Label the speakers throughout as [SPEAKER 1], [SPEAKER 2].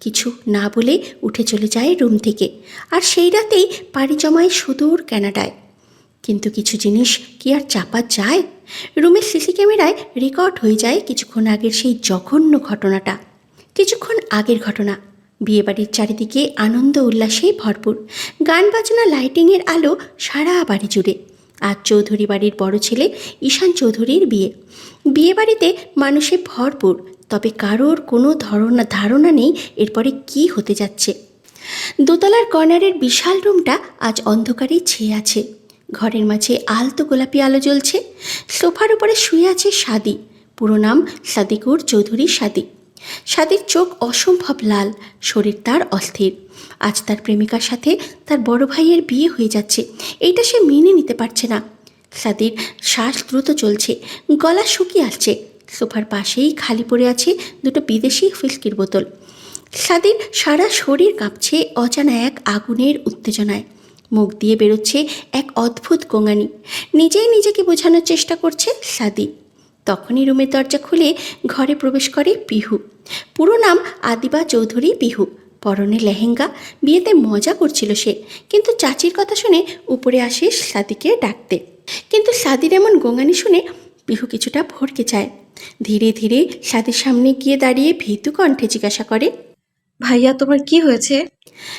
[SPEAKER 1] কিছু না বলে উঠে চলে যায় রুম থেকে। আর সেই রাতেই পাড়ি জমায় সুদূর কানাডায়। কিন্তু কিছু জিনিস কি আর চাপা যায়? রুমের সিসি ক্যামেরায় রেকর্ড হয়ে যায় কিছুক্ষণ আগের সেই জঘন্য ঘটনাটা। কিছুক্ষণ আগের ঘটনা। বিয়েবাড়ির চারিদিকে আনন্দ উল্লাসে ভরপুর। গান বাজনা, লাইটিংয়ের আলো সারা বাড়ি জুড়ে। আজ চৌধুরী বাড়ির বড় ছেলে ঈশান চৌধুরীর বিয়ে। বিয়েবাড়িতে মানুষে ভরপুর, তবে কারোর কোনো ধারণা নেই এরপরে কি হতে যাচ্ছে। দোতলার কর্নারের বিশাল রুমটা আজ অন্ধকারেই ছেয়ে আছে। ঘরের মাঝে আলতো গোলাপি আলো জ্বলছে। সোফার উপরে শুয়ে আছে সাদি। পুরো নাম সাদিকুর চৌধুরী সাদি। সাদির চোখ অসম্ভব লাল, শরীর তার অস্থির। আজ তার প্রেমিকার সাথে তার বড় ভাইয়ের বিয়ে হয়ে যাচ্ছে, এইটা সে মেনে নিতে পারছে না। সাদির শ্বাস দ্রুত চলছে, গলা শুকিয়ে আসছে। সোফার পাশেই খালি পড়ে আছে দুটো বিদেশি হুইস্কির বোতল। সাদির সারা শরীর কাঁপছে অজানা এক আগুনের উত্তেজনায়। মুখ দিয়ে বেরোচ্ছে এক অদ্ভুত গোঙানি। নিজেই নিজেকে বোঝানোর চেষ্টা করছে সাদি। তখনই রুমের দরজা খুলে ঘরে প্রবেশ করে পিহু। পুরো নাম আদিবা চৌধুরী পিহু। পরনে লেহেঙ্গা। বিয়েতে মজা করছিল সে, কিন্তু চাচির কথা শুনে উপরে আসে সাদিকে ডাকতে। কিন্তু সাদির এমন গোঙানি শুনে পিহু কিছুটা ভড়কে যায়। ধীরে ধীরে সাদির সামনে গিয়ে দাঁড়িয়ে ভীতু কণ্ঠে জিজ্ঞাসা করে,
[SPEAKER 2] ভাইয়া তোমার কি হয়েছে?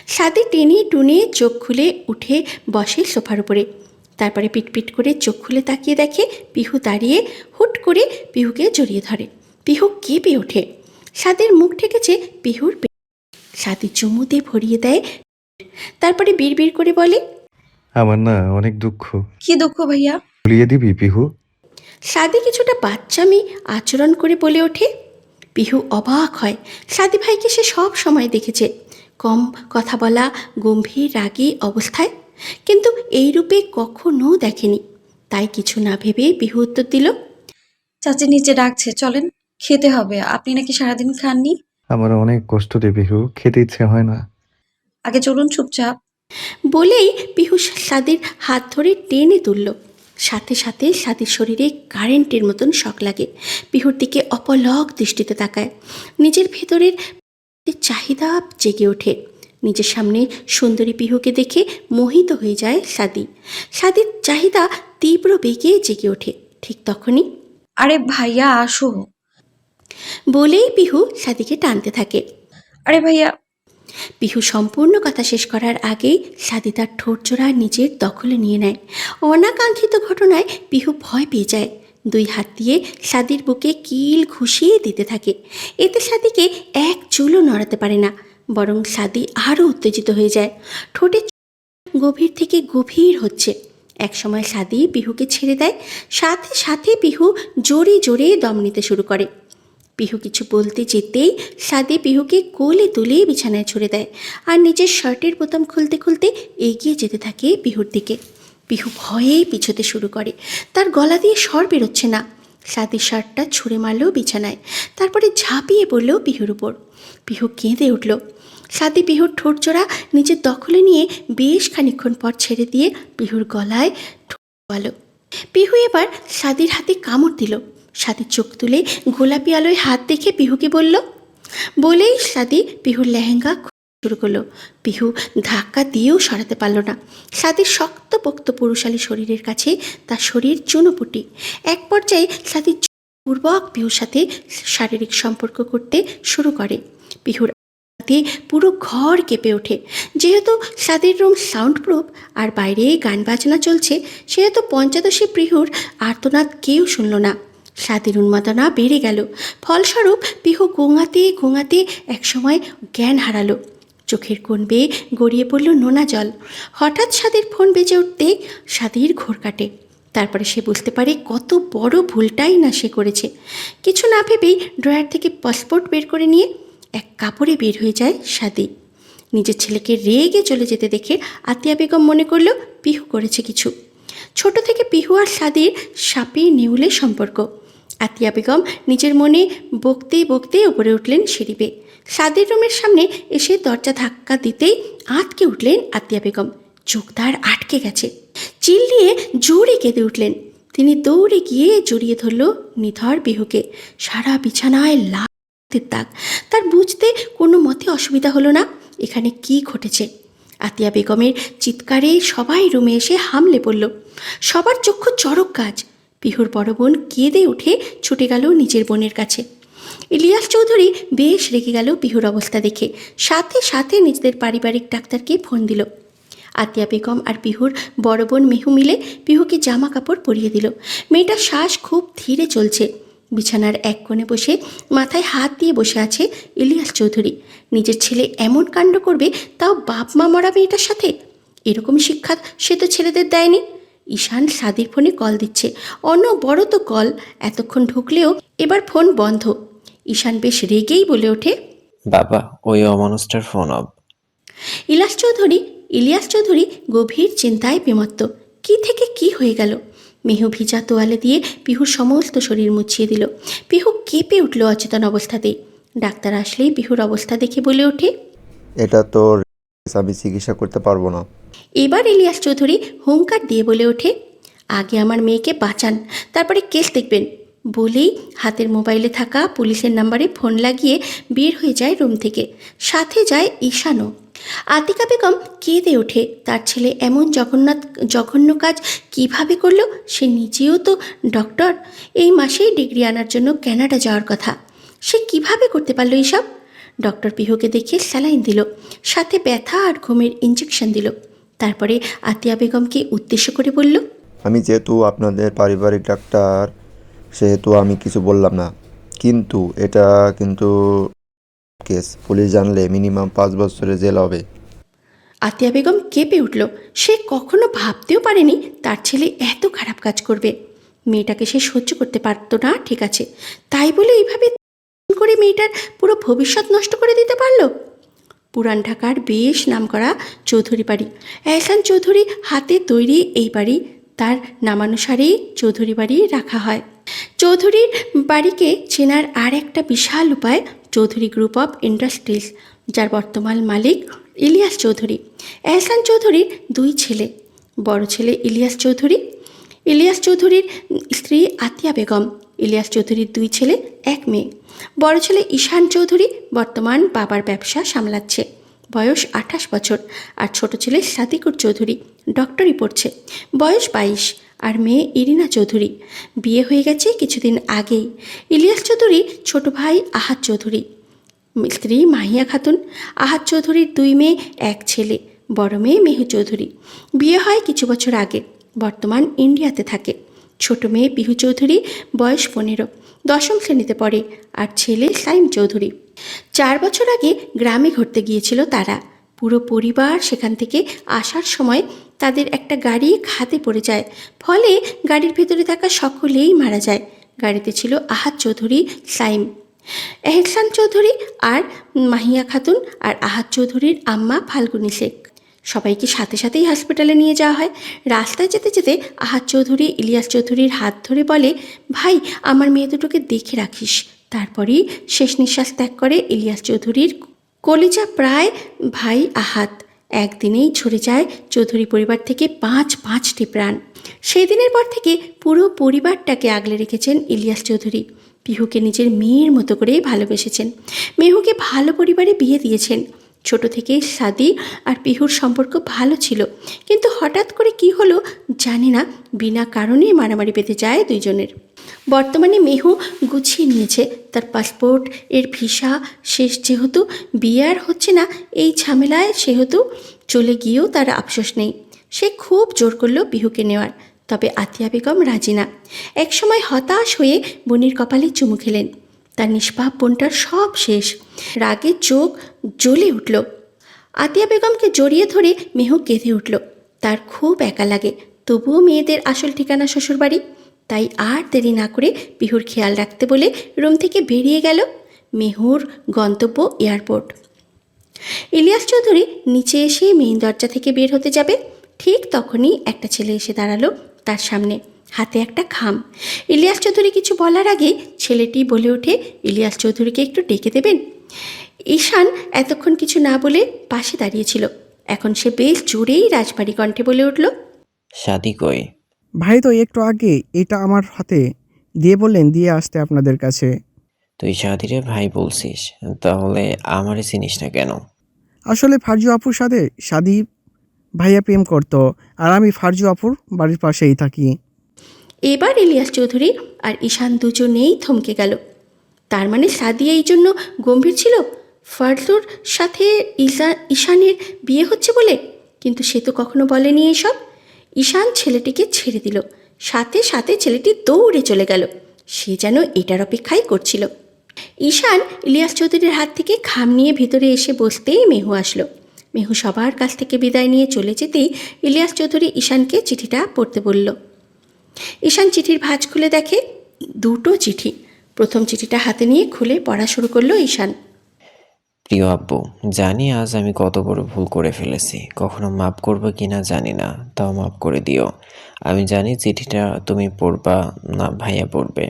[SPEAKER 1] সাদি টেনে টুনে চোখ খুলে উঠে বসে সোফার উপরে। তারপরে পিটপিট করে চোখ খুলে তাকিয়ে দেখে পিহু দাঁড়িয়ে। হুট করে পিহুকে জড়িয়ে ধরে। পিহু কেঁপে ওঠে। সাদির মুখ ঠেকেছে পিহুর। সাদি চুমুতে ভরিয়ে দেয়। তারপরে বিড়বিড় করে বলে,
[SPEAKER 3] আমার না অনেক দুঃখ।
[SPEAKER 2] কি দুঃখ ভাইয়া?
[SPEAKER 3] ভুলিয়ে দিবি পিহু?
[SPEAKER 1] সাদি কিছুটা বাচ্চামি আচরণ করে বলে ওঠে। পিহু অবাক হয়। সাদি ভাইকে সে সব সময় দেখেছে কম কথা বলা, গম্ভীর রাগী অবস্থায়, কিন্তু এই রূপে কখনো দেখেনি। তাই কিছু না ভেবে পিহু উত্তর দিল,
[SPEAKER 2] চাচি নিচে ডাকছে, চলেন, খেতে হবে। আপনি নাকি সারাদিন খাননি।
[SPEAKER 3] আমার অনেক কষ্ট দে পিহু, খেতে ইচ্ছে হয় না।
[SPEAKER 2] আগে চলুন চুপচাপ।
[SPEAKER 1] বলেই পিহু সাদির হাত ধরে টেনে তুলল। সাথে সাথে সাদির শরীরে কারেন্টের মতন শক লাগে। পিহুর দিকে অপলক দৃষ্টিতে তাকায়। নিজের ভেতরের চাহিদা জেগে ওঠে। নিজের সামনে সুন্দরী পিহুকে দেখে মোহিত হয়ে যায় সাদি। সাদির চাহিদা তীব্র বেগে জেগে ওঠে। ঠিক তখনই,
[SPEAKER 2] আরে ভাইয়া আসো।
[SPEAKER 1] বলেই পিহু সাদিকে টানতে থাকে।
[SPEAKER 2] আরে ভাইয়া।
[SPEAKER 1] পিহু সম্পূর্ণ কথা শেষ করার আগেই সাদি তার ঠোঁটজোড়া নিজের দখলে নিয়ে নেয়। অনাকাঙ্ক্ষিত ঘটনায় পিহু ভয় পেয়ে যায়। দুই হাত দিয়ে সাদির বুকে কিল ঘুষিয়ে দিতে থাকে। এতে সাদিকে এক চুলও নড়াতে পারে না, বরং সাদি আরও উত্তেজিত হয়ে যায়। ঠোঁটে গভীর থেকে গভীর হচ্ছে। একসময় সাদি পিহুকে ছেড়ে দেয়। সাথে সাথে পিহু জোরে জোরে দম নিতে শুরু করে। পিহু কিছু বলতে যেতেই সাদি পিহুকে কোলে তুলে বিছানায় ছুড়ে দেয় আর নিজের শার্টের বোতাম খুলতে খুলতে এগিয়ে যেতে থাকে পিহুর দিকে। পিহু ভয়েই পিছোতে শুরু করে। তার গলা দিয়ে স্বর বেরোচ্ছে না। সাদি শার্টটা ছুঁড়ে মারল বিছানায়, তারপরে ঝাঁপিয়ে পড়ল পিহুর উপর। পিহু কেঁদে উঠল। সাদি পিহুর ঠোঁটজোড়া নিজের দখলে নিয়ে বেশ খানিকক্ষণ পর ছেড়ে দিয়ে পিহুর গলায় ঠোঁট। পিহু এবার সাদির হাতে কামড় দিল। সাদি চোখ তুলে গোলাপি আলোয় হাত দেখে পিহুকে বলল। বলেই সাদি পিহুর লেহেঙ্গা শুরু করলো। পিহু ধাক্কা দিয়েও সরাতে পারল না। সাদির শক্তপোক্ত পুরুষালী শরীরের কাছে তার শরীর চুনোপুটি। এক পর্যায়ে সাদি পূর্বক পিহুর সাথে শারীরিক সম্পর্ক করতে শুরু করে। পিহুর হাতে পুরো ঘর কেঁপে ওঠে। যেহেতু সাদির রুম সাউন্ড প্রুফ আর বাইরে গান বাজনা চলছে, সেহেতু পঞ্চদশী পিহুর আর্তনাদ কেউ শুনল না। সাদির উন্মাদনা বেড়ে গেল। ফলস্বরূপ পিহু গোঙাতে গোঙাতে একসময় জ্ঞান হারালো। চোখের কোণ বেয়ে গড়িয়ে পড়ল নোনা জল। হঠাৎ সাদির ফোন বেজে উঠতে সাদির ঘোর কাটে। তারপরে সে বুঝতে পারে কত বড় ভুলটাই না সে করেছে। কিছু না ভেবেই ড্রয়ার থেকে পাসপোর্ট বের করে নিয়ে এক কাপড়ে বের হয়ে যায় সাদি। নিজের ছেলেকে রেগে চলে যেতে দেখে আতিয়া বেগম মনে করল পিহু করেছে কিছু। ছোট থেকে পিহু আর সাদির সাপে নেউলে সম্পর্ক। আতিয়া বেগম নিজের মনে বকতে বকতে উপরে উঠলেন সিঁড়ি বেয়ে। সাদির রুমের সামনে এসে দরজা ধাক্কা দিতেই আটকে উঠলেন আতিয়া বেগম। চোখ তার আটকে গেছে। চিল্লিয়ে জোরে কেঁদে উঠলেন। তিনি দৌড়ে গিয়ে জড়িয়ে ধরল নিথর পিহুকে। সারা বিছানায় লাল দাগ। তার বুঝতে কোনো মতে অসুবিধা হলো না এখানে কি ঘটেছে। আতিয়া বেগমের চিৎকারে সবাই রুমে এসে হামলে পড়ল। সবার চক্ষু চড়ক গাছ। পিহুর বড় বোন কেঁদে উঠে ছুটে গেল নিজের বোনের কাছে। ইলিয়াস চৌধুরী বেশ রেগে গেল পিহুর অবস্থা দেখে। সাথে সাথে নিজেদের পারিবারিক ডাক্তারকে ফোন দিল। আতিয়া বেগম আর পিহুর বড় বোন মেহু মিলে পিহুকে জামা কাপড় পরিয়ে দিল। মেয়েটার শ্বাস খুব ধীরে চলছে। বিছানার এক কোণে বসে মাথায় হাত দিয়ে বসে আছে ইলিয়াস চৌধুরী। নিজের ছেলে এমন কাণ্ড করবে, তাও বাপ মা মরা মেয়েটার সাথে। এরকম শিক্ষা সে তো ছেলেদের দেয়নি। ঈশান সাদির ফোনে কল দিচ্ছে, অনবরত কল। এতক্ষণ ঢুকলেও এবার ফোন বন্ধ। ঈশান বেশ রেগেই বলে ওঠে,
[SPEAKER 4] বাবা, ওই অমানুষটার ফোন অফ।
[SPEAKER 1] ইলিয়াস চৌধুরী গভীর চিন্তায় বিমত্ত। কি থেকে কি হয়ে গেল। মেহু ভিজা তোয়ালে দিয়ে পিহুর সমস্ত শরীর মুছিয়ে দিল। পিহু কেঁপে উঠল অচেতন অবস্থাতেই। ডাক্তার আসলেই পিহুর অবস্থা দেখে বলে ওঠে,
[SPEAKER 5] এটা তো আমি চিকিৎসা করতে পারবো না।
[SPEAKER 1] এবার ইলিয়াস চৌধুরী হুঙ্কার দিয়ে বলে ওঠে, আগে আমার মেয়েকে বাঁচান, তারপরে কেস দেখবেন। বলেই হাতের মোবাইলে থাকা পুলিশের নাম্বারে ফোন লাগিয়ে বের হয়ে যায় রুম থেকে। সাথে যায় ঈশানও। আতিকা বেগম কেঁদে ওঠে। তার ছেলে এমন জঘন্য কাজ কিভাবে করলো। সে নিজেও তো ডক্টর। এই মাসেই ডিগ্রি আনার জন্য কানাডা যাওয়ার কথা। সে কিভাবে করতে পারলো এইসব। ডক্টর পিহুকে দেখে স্যালাইন দিল, সাথে ব্যথা আর ঘুমের ইঞ্জেকশন দিল। তারপরে আতিয়া বেগমকে উদ্দেশ্য করে বলল,
[SPEAKER 5] আমি যেহেতু আপনাদের পারিবারিক ডাক্তার, সেহেতু আমি কিছু বললাম না, কিন্তু এটা কেস। পুলিশ জানলে মিনিমাম 5 বছরের জেল হবে।
[SPEAKER 1] আতিয়া বেগম কেঁপে উঠল। সে কখনো ভাবতেও পারেনি তার ছেলে এত খারাপ কাজ করবে। মেয়েটাকে সে সহ্য করতে পারত না, ঠিক আছে, তাই বলে এইভাবে করে মেয়েটার পুরো ভবিষ্যৎ নষ্ট করে দিতে পারলো। পুরান ঢাকার বেশ নামকরা চৌধুরী বাড়ি। এহসান চৌধুরী হাতে তৈরি এই বাড়ি। তার নামানুসারেই চৌধুরী বাড়ি রাখা হয়। চৌধুরীর বাড়িকে চেনার আর একটা বিশাল উপায় চৌধুরী গ্রুপ অফ ইন্ডাস্ট্রিজ, যার বর্তমান মালিক ইলিয়াস চৌধুরী। এহসান চৌধুরীর 2 ছেলে। বড় ছেলে ইলিয়াস চৌধুরীর স্ত্রী আতিয়া বেগম। ইলিয়াস চৌধুরীর 2 ছেলে 1 মেয়ে। বড় ছেলে ঈশান চৌধুরী বর্তমান বাবার ব্যবসা সামলাচ্ছে, বয়স 28 বছর। আর ছোট ছেলে সাদিকুর চৌধুরী ডক্টরি পড়ছে, বয়স 22। আর মেয়ে ইরিনা চৌধুরী বিয়ে হয়ে গেছে কিছুদিন আগেই। ইলিয়াস চৌধুরী ছোট ভাই আহাদ চৌধুরী, স্ত্রী মাহিয়া খাতুন। আহাদ চৌধুরীর 2 মেয়ে 1 ছেলে। বড় মেয়ে মেহু চৌধুরী, বিয়ে হয় কিছু বছর আগে, বর্তমান ইন্ডিয়াতে থাকে। ছোট মেয়ে পিহু চৌধুরী, বয়স 15, 10ম শ্রেণীতে পড়ে। আর ছেলে সাইম চৌধুরী। 4 বছর আগে গ্রামে ঘুরতে গিয়েছিল তারা। পুরো পরিবার সেখান থেকে আসার সময় তাদের একটা গাড়ি খাদে পড়ে যায়। ফলে গাড়ির ভেতরে থাকা সকলেই মারা যায়। গাড়িতে ছিল আহাদ চৌধুরী, সাইম, এহসান চৌধুরী আর মাহিয়া খাতুন, আর আহাদ চৌধুরীর আম্মা ফাল্গুনী শেখ। সবাইকে সাথে সাথেই হসপিটালে নিয়ে যাওয়া হয়। রাস্তায় যেতে যেতে আহাদ চৌধুরী ইলিয়াস চৌধুরীর হাত ধরে বলে, ভাই, আমার মেয়ে দুটোকে দেখে রাখিস। তারপরেই শেষ নিঃশ্বাস ত্যাগ করে ইলিয়াস চৌধুরীর কলিজা প্রায় ভাই আহাদ। একদিনেই ঝরে যায় চৌধুরী পরিবার থেকে 5টি প্রাণ। সেই দিনের পর থেকে পুরো পরিবারটাকে আগলে রেখেছেন ইলিয়াস চৌধুরী। পিহুকে নিজের মেয়ের মতো করেই ভালোবেসেছেন। মেহুকে ভালো পরিবারে বিয়ে দিয়েছেন। ছোট থেকেই সাদি আর পিহুর সম্পর্ক ভালো ছিল, কিন্তু হঠাৎ করে কি হলো জানি না, বিনা কারণে মারামারি বেঁধে যায় 2 জনের। বর্তমানে মেহু গুছিয়ে নিয়েছে তার পাসপোর্ট এর ভিসা শেষ। যেহেতু বিয়ে আর হচ্ছে না, এই ঝামেলায় সেহেতু চলে গিয়েও তার আফসোস নেই। সে খুব জোর করলো পিহুকে নেওয়ার, তবে আতিয়া বেগম রাজি না। একসময় হতাশ হয়ে বোনের কপালে চুমু খেলেন। তার নিষ্পাপ বোনটার সব শেষ। রাগে চোখ জ্বলে উঠল। আতিয়া বেগমকে জড়িয়ে ধরে মেহু কেঁদে উঠল। তার খুব একা লাগে, তবুও মেয়েদের আসল ঠিকানা শ্বশুরবাড়ি। তাই আর দেরি না করে পিহুর খেয়াল রাখতে বলে রুম থেকে বেরিয়ে গেল। মেহুর গন্তব্য এয়ারপোর্ট। ইলিয়াস চৌধুরী নিচে এসে মেইন দরজা থেকে বের হতে যাবে, ঠিক তখনই একটা ছেলে এসে দাঁড়ালো তার সামনে, হাতে একটা খাম। ইলিয়াস চৌধুরী কিছু বলার আগে ছেলেটি বলে ওঠে, ইলিয়াস চৌধুরীকে একটু ডেকে দেবেন। ঈশান এতক্ষণ কিছু না বলে পাশে দাঁড়িয়েছিল। এখন সে বেশ জোরেই রাজবাড়ি কণ্ঠে বলে উঠল,
[SPEAKER 4] শাদি কই?
[SPEAKER 6] ভাই তো একটু আগে এটা আমার হাতে দিয়ে বললেন দিয়ে আসতে আপনাদের কাছে।
[SPEAKER 4] তুই সাদিরে ভাই বলছিস, তাহলে আমারে চিনিস না কেন?
[SPEAKER 6] আসলে ফারজু আপুর সাথে সাদি ভাইয়া প্রেম করতো, আর আমি ফারজু আপুর বাড়ির পাশেই থাকি।
[SPEAKER 1] এবার ইলিয়াস চৌধুরী আর ঈশান দুজনেই থমকে গেল। তার মানে সাদিয়া এই জন্য গম্ভীর ছিল ফারজুর সাথে ঈশানের বিয়ে হচ্ছে বলে? কিন্তু সে তো কখনো বলেনি এসব। ঈশান ছেলেটিকে ছেড়ে দিল, সাথে সাথে ছেলেটি দৌড়ে চলে গেল। সে যেন এটার অপেক্ষাই করছিল। ঈশান ইলিয়াস চৌধুরীর হাত থেকে খাম নিয়ে ভিতরে এসে বসতেই মেহু আসলো। মেহু সবার কাছ থেকে বিদায় নিয়ে চলে যেতেই ইলিয়াস চৌধুরী ঈশানকে চিঠিটা পড়তে বলল। ঈশান চিঠির ভাঁজ খুলে দেখে দুটো চিঠি। প্রথম চিঠিটা হাতে নিয়ে খুলে পড়া শুরু করলো ঈশান।
[SPEAKER 4] প্রিয় আব্বু, জানি আজ আমি কত বড় ভুল করে ফেলেছি। কখনো মাফ করবো কিনা জানি না, তাও মাফ করে দিও। আমি জানি চিঠিটা তুমি পড়বা না, ভাইয়া পড়বে।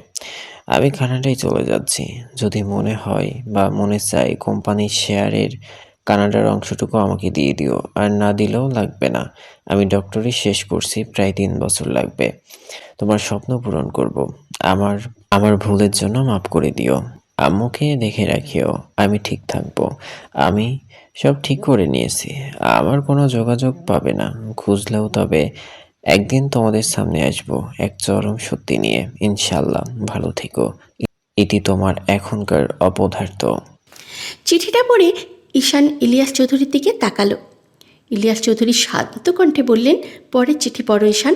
[SPEAKER 4] আমি কানাডায় চলে যাচ্ছি। যদি মনে হয় বা মনে চাই কোম্পানির শেয়ারের কানাডার অংশটুকু আমাকে দিয়ে দিও, আর না দিলেও লাগবে না। আমি ডক্টরি শেষ করছি, প্রায় 3 বছর লাগবে। তোমার স্বপ্ন পূরণ করব। আমার আমার ভুলের জন্য মাফ করে দিও। আম্মুকে দেখে রাখিও, আমি ঠিক থাকবো। আমি সব ঠিক করে নিয়েছি। আমার কোনো যোগাযোগ পাবে না, খুঁজলেও। তবে একদিন তোমাদের সামনে আসবো এক চরম সত্যি নিয়ে, ইনশাল্লাহ। ভালো থেকো। এটি তোমার এখনকার অপদার্থ।
[SPEAKER 1] চিঠিটা পড়ে ঈশান ইলিয়াস চৌধুরীর দিকে তাকালো। ইলিয়াস চৌধুরী শান্ত কণ্ঠে বললেন, পরের চিঠি পড়ো ঈশান।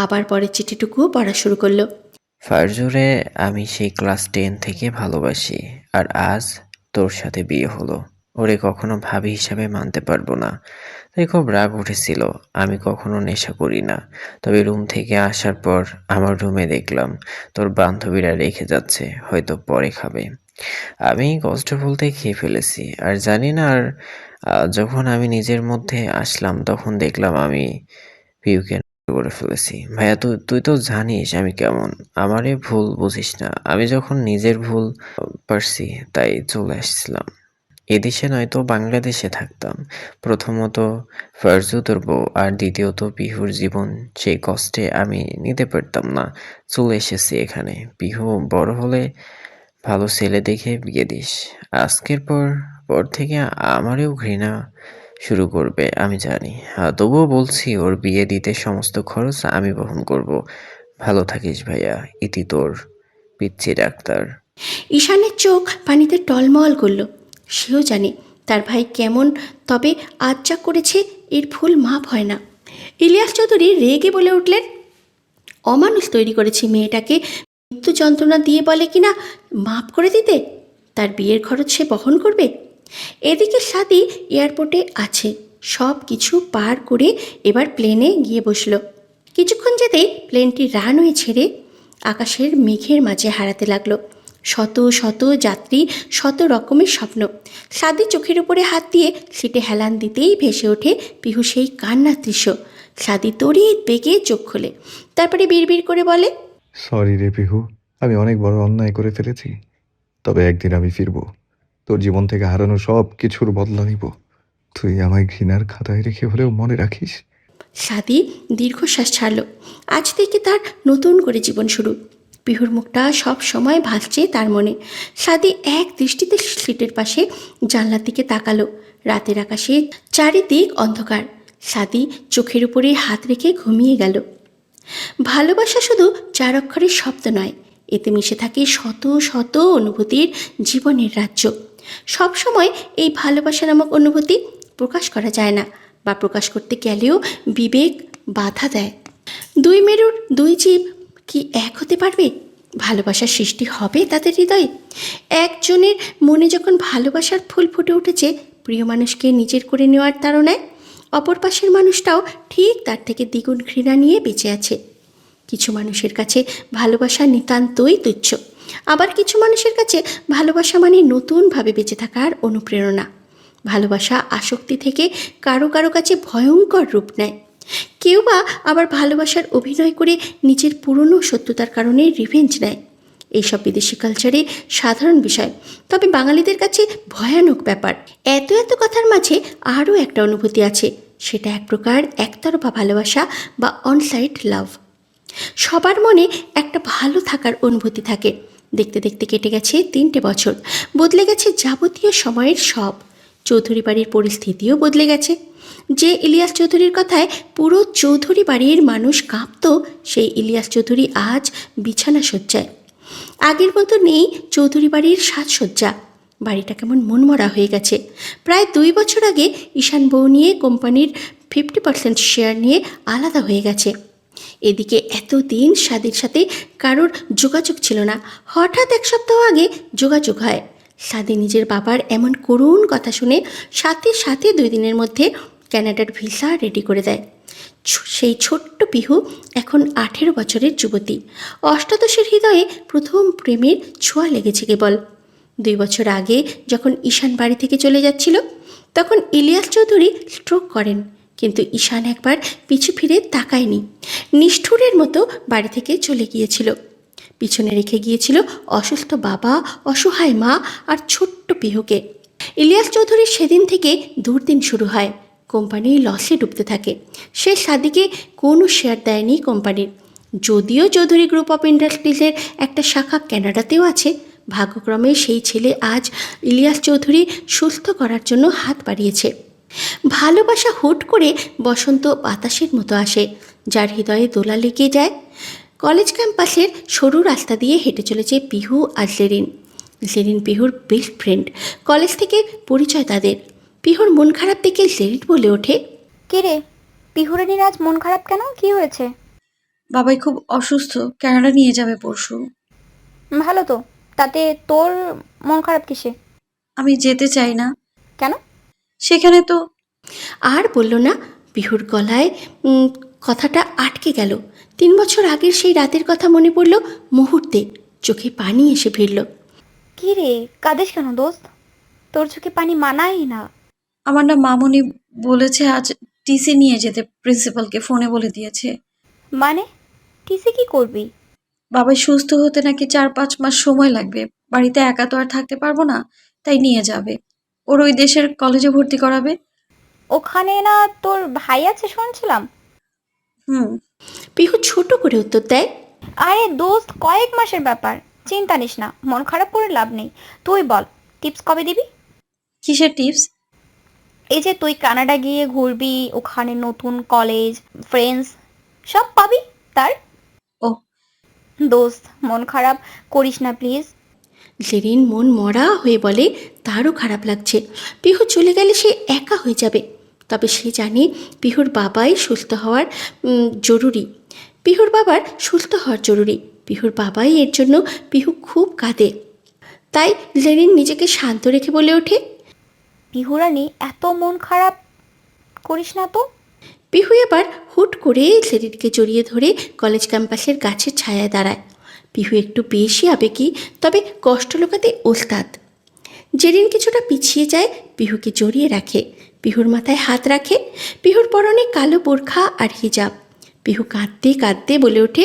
[SPEAKER 1] আবার পরের চিঠিটুকুও পড়া শুরু করলো।
[SPEAKER 4] ফারজুরে আমি সেই ক্লাস 10 থেকে ভালোবাসি, আর আজ তোর সাথে বিয়ে হলো। ওরে কখনো ভাবি হিসাবে মানতে পারবো না, তাই খুব রাগ উঠেছিল। আমি কখনো নেশা করি না, তবে রুম থেকে আসার পর আমার রুমে দেখলাম তোর বান্ধবীরা রেখে যাচ্ছে, হয়তো পরে খাবে। আমি কষ্ট বলতে খেয়ে ফেলেছি, আর জানি না। আর যখন আমি নিজের মধ্যে আসলাম তখন দেখলাম আমি পিউকে করে ফেলেছি। ভাইয়া, তুই তো জানিস আমি কেমন। আমারে ভুল বুঝিস না। আমি যখন নিজের ভুল পারছি তাই চলে আসছিলাম। এদেশে নয়তো বাংলাদেশে থাকতাম। প্রথমত ফারজু তোর বউ, আর দ্বিতীয়ত পিহুর জীবন, সেই কষ্টে আমি নিতে পারতাম না। চলে এসেছি এখানে। পিহু বড় হলে ভালো ছেলে দেখে বিয়ে দিস। আজকের পর থেকে আমারেও ঘৃণা শুরু করবে আমি জানি। তবুও বলছি, ওর বিয়ে দিতে সমস্ত খরচ আমি বহন করব। ভালো থাকিস ভাইয়া। ইতি তোর পিচ্চি ডাক্তার।
[SPEAKER 1] ঈশানের চোখ পানিতে টলমল করল। সেও জানে তার ভাই কেমন, তবে আজ যা করেছে এর ভুল মাপ হয় না। ইলিয়াস চৌধুরী রেগে বলে উঠলেন, অমানুষ তৈরি করেছি মেয়েটাকে, মৃত্যু যন্ত্রণা দিয়ে বলে কিনা মাপ করে দিতে। তার বিয়ের খরচ সে বহন করবে। এদিকে সাদি এয়ারপোর্টে আছে, সব কিছু পার করে এবার প্লেনে গিয়ে বসলো। কিছুক্ষণ যেতেই প্লেনটি রানওয়ে ছেড়ে আকাশের মেঘের মাঝে হারাতে লাগলো। শত শত যাত্রী, শত রকমের স্বপ্ন। সাদি চোখের উপরে হাত দিয়ে সিটে হেলান দিতেই ভেসে ওঠে পিহু সেই কান্নার দৃশ্য। সাদি তড়িৎ বেগে চোখ খোলে, তারপরে বিড়বিড় করে বলে,
[SPEAKER 3] সরি রে পিহু, আমি অনেক বড় অন্যায় করে ফেলেছি। তবে একদিন আমি ফিরবো, তোর জীবন থেকে হারানো সব কিছুর বদলা নিব। তুই আমায় ঘৃণার খাতায় রেখে হলেও মনে রাখিস।
[SPEAKER 1] সাদি দীর্ঘশ্বাস ছাড়ল। আজ থেকে তার নতুন করে জীবন শুরু। পিহুর মুখটা সব সময় ভাসছে তার মনে। সাদি এক দৃষ্টিতে সিটের পাশে জানলার দিকে তাকালো। রাতের আকাশে চারিদিক অন্ধকার। সাদি চোখের উপরে হাত রেখে ঘুমিয়ে গেল। ভালোবাসা শুধু 4 অক্ষরের শব্দ নয়, এতে মিশে থাকে শত শত অনুভূতির জীবনের রাজ্য। সবসময় এই ভালোবাসা নামক অনুভূতি প্রকাশ করা যায় না, বা প্রকাশ করতে গেলেও বিবেক বাধা দেয়। 2 মেরুর 2 জীব কি এক হতে পারবে? ভালোবাসার সৃষ্টি হবে তাদের হৃদয়ে। একজনের মনে যখন ভালোবাসার ফুল ফুটে উঠেছে প্রিয় মানুষকে নিজের করে নেওয়ার তাড়নায়, অপর পাশের মানুষটাও ঠিক তার থেকে দ্বিগুণ ঘৃণা নিয়ে বেঁচে আছে। কিছু মানুষের কাছে ভালোবাসা নিতান্তই তুচ্ছ, আবার কিছু মানুষের কাছে ভালোবাসা মানে নতুনভাবে বেঁচে থাকার অনুপ্রেরণা। ভালোবাসা আসক্তি থেকে কারো কারো কাছে ভয়ঙ্কর রূপ নেয়। কেউ বা আবার ভালোবাসার অভিনয় করে নিজের পুরনো সত্যতার কারণে রিভেঞ্জ নেয়। এইসব বিদেশি কালচারে সাধারণ বিষয়, তবে বাঙালিদের কাছে ভয়ানক ব্যাপার। এত এত কথার মাঝে আরও একটা অনুভূতি আছে, সেটা এক প্রকার একতরফা ভালোবাসা বা অনসাইট লাভ। সবার মনে একটা ভালো থাকার অনুভূতি থাকে। দেখতে দেখতে কেটে গেছে 3টে বছর, বদলে গেছে যাবতীয় সময়ের সব। চৌধুরী বাড়ির পরিস্থিতিও বদলে গেছে। যে ইলিয়াস চৌধুরীর কথায় পুরো চৌধুরী বাড়ির মানুষ কাঁপত, সেই ইলিয়াস চৌধুরী আজ বিছানা শয্যায়। আগের মতো নেই চৌধুরী বাড়ির সাজসজ্জা। বাড়িটা কেমন মনমরা হয়ে গেছে। প্রায় 2 বছর আগে ঈশান বউ নিয়ে কোম্পানির 50% শেয়ার নিয়ে আলাদা হয়ে গেছে। এদিকে এতদিন সাদির সাথে কারোর যোগাযোগ ছিল না। হঠাৎ 1 সপ্তাহ আগে যোগাযোগ হয়। সাদি নিজের বাবার এমন করুণ কথা শুনে সাথে সাথে 2 দিনের মধ্যে ক্যানাডার ভিসা রেডি করে দেয়। সেই ছোট্ট পিহু এখন 18 বছরের যুবতী। অষ্টাদশের হৃদয়ে প্রথম প্রেমের ছোঁয়া লেগেছে কেবল। 2 বছর আগে যখন ঈশান বাড়ি থেকে চলে যাচ্ছিল, তখন ইলিয়াস চৌধুরী স্ট্রোক করেন। কিন্তু ঈশান একবার পিছু ফিরে তাকায়নি। নিষ্ঠুরের মতো বাড়ি থেকে চলে গিয়েছিল। পিছনে রেখে গিয়েছিল অসুস্থ বাবা, অসহায় মা আর ছোট্ট পিহুকে। ইলিয়াস চৌধুরীর সেদিন থেকে দুর্দিন শুরু হয়। কোম্পানি লসে ডুবতে থাকে। সে সাদিকে কোনো শেয়ার দেয়নি কোম্পানির। যদিও চৌধুরী গ্রুপ অফ ইন্ডাস্ট্রিজের একটা শাখা কানাডাতেও আছে। ভাগ্যক্রমে সেই ছেলে আজ ইলিয়াস চৌধুরী সুস্থ করার জন্য হাত বাড়িয়েছে। ভালোবাসা হুট করে বসন্ত বাতাসের মতো আসে, যার হৃদয়ে দোলা লেগে যায়। কলেজ ক্যাম্পাসের সরু রাস্তা দিয়ে হেঁটে চলেছে পিহু আর জেরিন। জেরিন পিহুর বেস্ট ফ্রেন্ড। কলেজ থেকে পরিচয় তাদের। পিহুর মন খারাপ দেখে জেরিন বলে ওঠে,
[SPEAKER 7] কে রে, পিহুরানির আজ মন খারাপ কেন? কি হয়েছে?
[SPEAKER 2] বাবাই খুব অসুস্থ, কানাডা নিয়ে যাবে পরশু।
[SPEAKER 7] ভালো তো, তাতে তোর মন খারাপ কিসে?
[SPEAKER 2] আমি যেতে চাই না।
[SPEAKER 7] কেন?
[SPEAKER 2] সেখানে তো
[SPEAKER 1] আর বলল না। পিহুর গলায় কথাটা আটকে গেল। 3 বছর আগের সেই রাতের কথা মনে পড়ল মুহূর্তে। চোখে পানি এসে ফিরল।
[SPEAKER 7] কি রে, কাঁদিস কেন দোস্ত? তোর চোখে পানি মানাই না।
[SPEAKER 2] আমার না মামুনি বলেছে আজ টিসি নিয়ে যেতে, প্রিন্সিপালকে ফোনে বলে দিয়েছে।
[SPEAKER 7] মানে টিসি কি করবি?
[SPEAKER 2] বাবাই সুস্থ হতে নাকি 4-5 মাস সময় লাগবে। বাড়িতে একা তো আর থাকতে পারবো না, তাই নিয়ে যাবে। ওর ওই দেশের কলেজে ভর্তি করাবে।
[SPEAKER 7] ওখানে না তোর ভাই আছে শুনছিলাম।
[SPEAKER 2] হুম।
[SPEAKER 1] পিহু ছোট করে উত্তর দেয়,
[SPEAKER 7] আরে দোস্ত, কয়েক মাসের ব্যাপার, চিন্তা নিস না, মন খারাপ করে লাভ নেই। তুই বল, টিপস কবে দিবি?
[SPEAKER 2] কিসের টিপস?
[SPEAKER 7] এই যে তুই কানাডা গিয়ে ঘুরবি, ওখানে নতুন কলেজ, ফ্রেন্ডস সব পাবি তার।
[SPEAKER 2] ও
[SPEAKER 7] দোস্ত, মন খারাপ করিস না প্লিজ।
[SPEAKER 1] জেরিন মন মরা হয়ে বলে তারও খারাপ লাগছে। পিহু চলে গেলে সে একা হয়ে যাবে। তবে সে জানে পিহুর বাবাই সুস্থ হওয়ার জরুরি। পিহুর বাবার সুস্থ হওয়ার জরুরি। পিহুর বাবাই এর জন্য পিহু খুব কাঁদে। তাই জেরিন নিজেকে শান্ত রেখে বলে ওঠে,
[SPEAKER 7] পিহুরানি, এত মন খারাপ করিস না তো।
[SPEAKER 1] পিহু এবার হুট করে জেরিনকে জড়িয়ে ধরে কলেজ ক্যাম্পাসের গাছের ছায়ায় দাঁড়ায়। পিহু একটু বেশি আবেগী, তবে কষ্ট লোকাতে ওস্তাদ। জেরিন কিছুটা পিছিয়ে যায়, পিহুকে জড়িয়ে রাখে। পিহুর মাথায় হাত রাখে। পিহুর পরনে কালো বোরখা আর হিজাব। পিহু কাঁদতে কাঁদতে বলে ওঠে,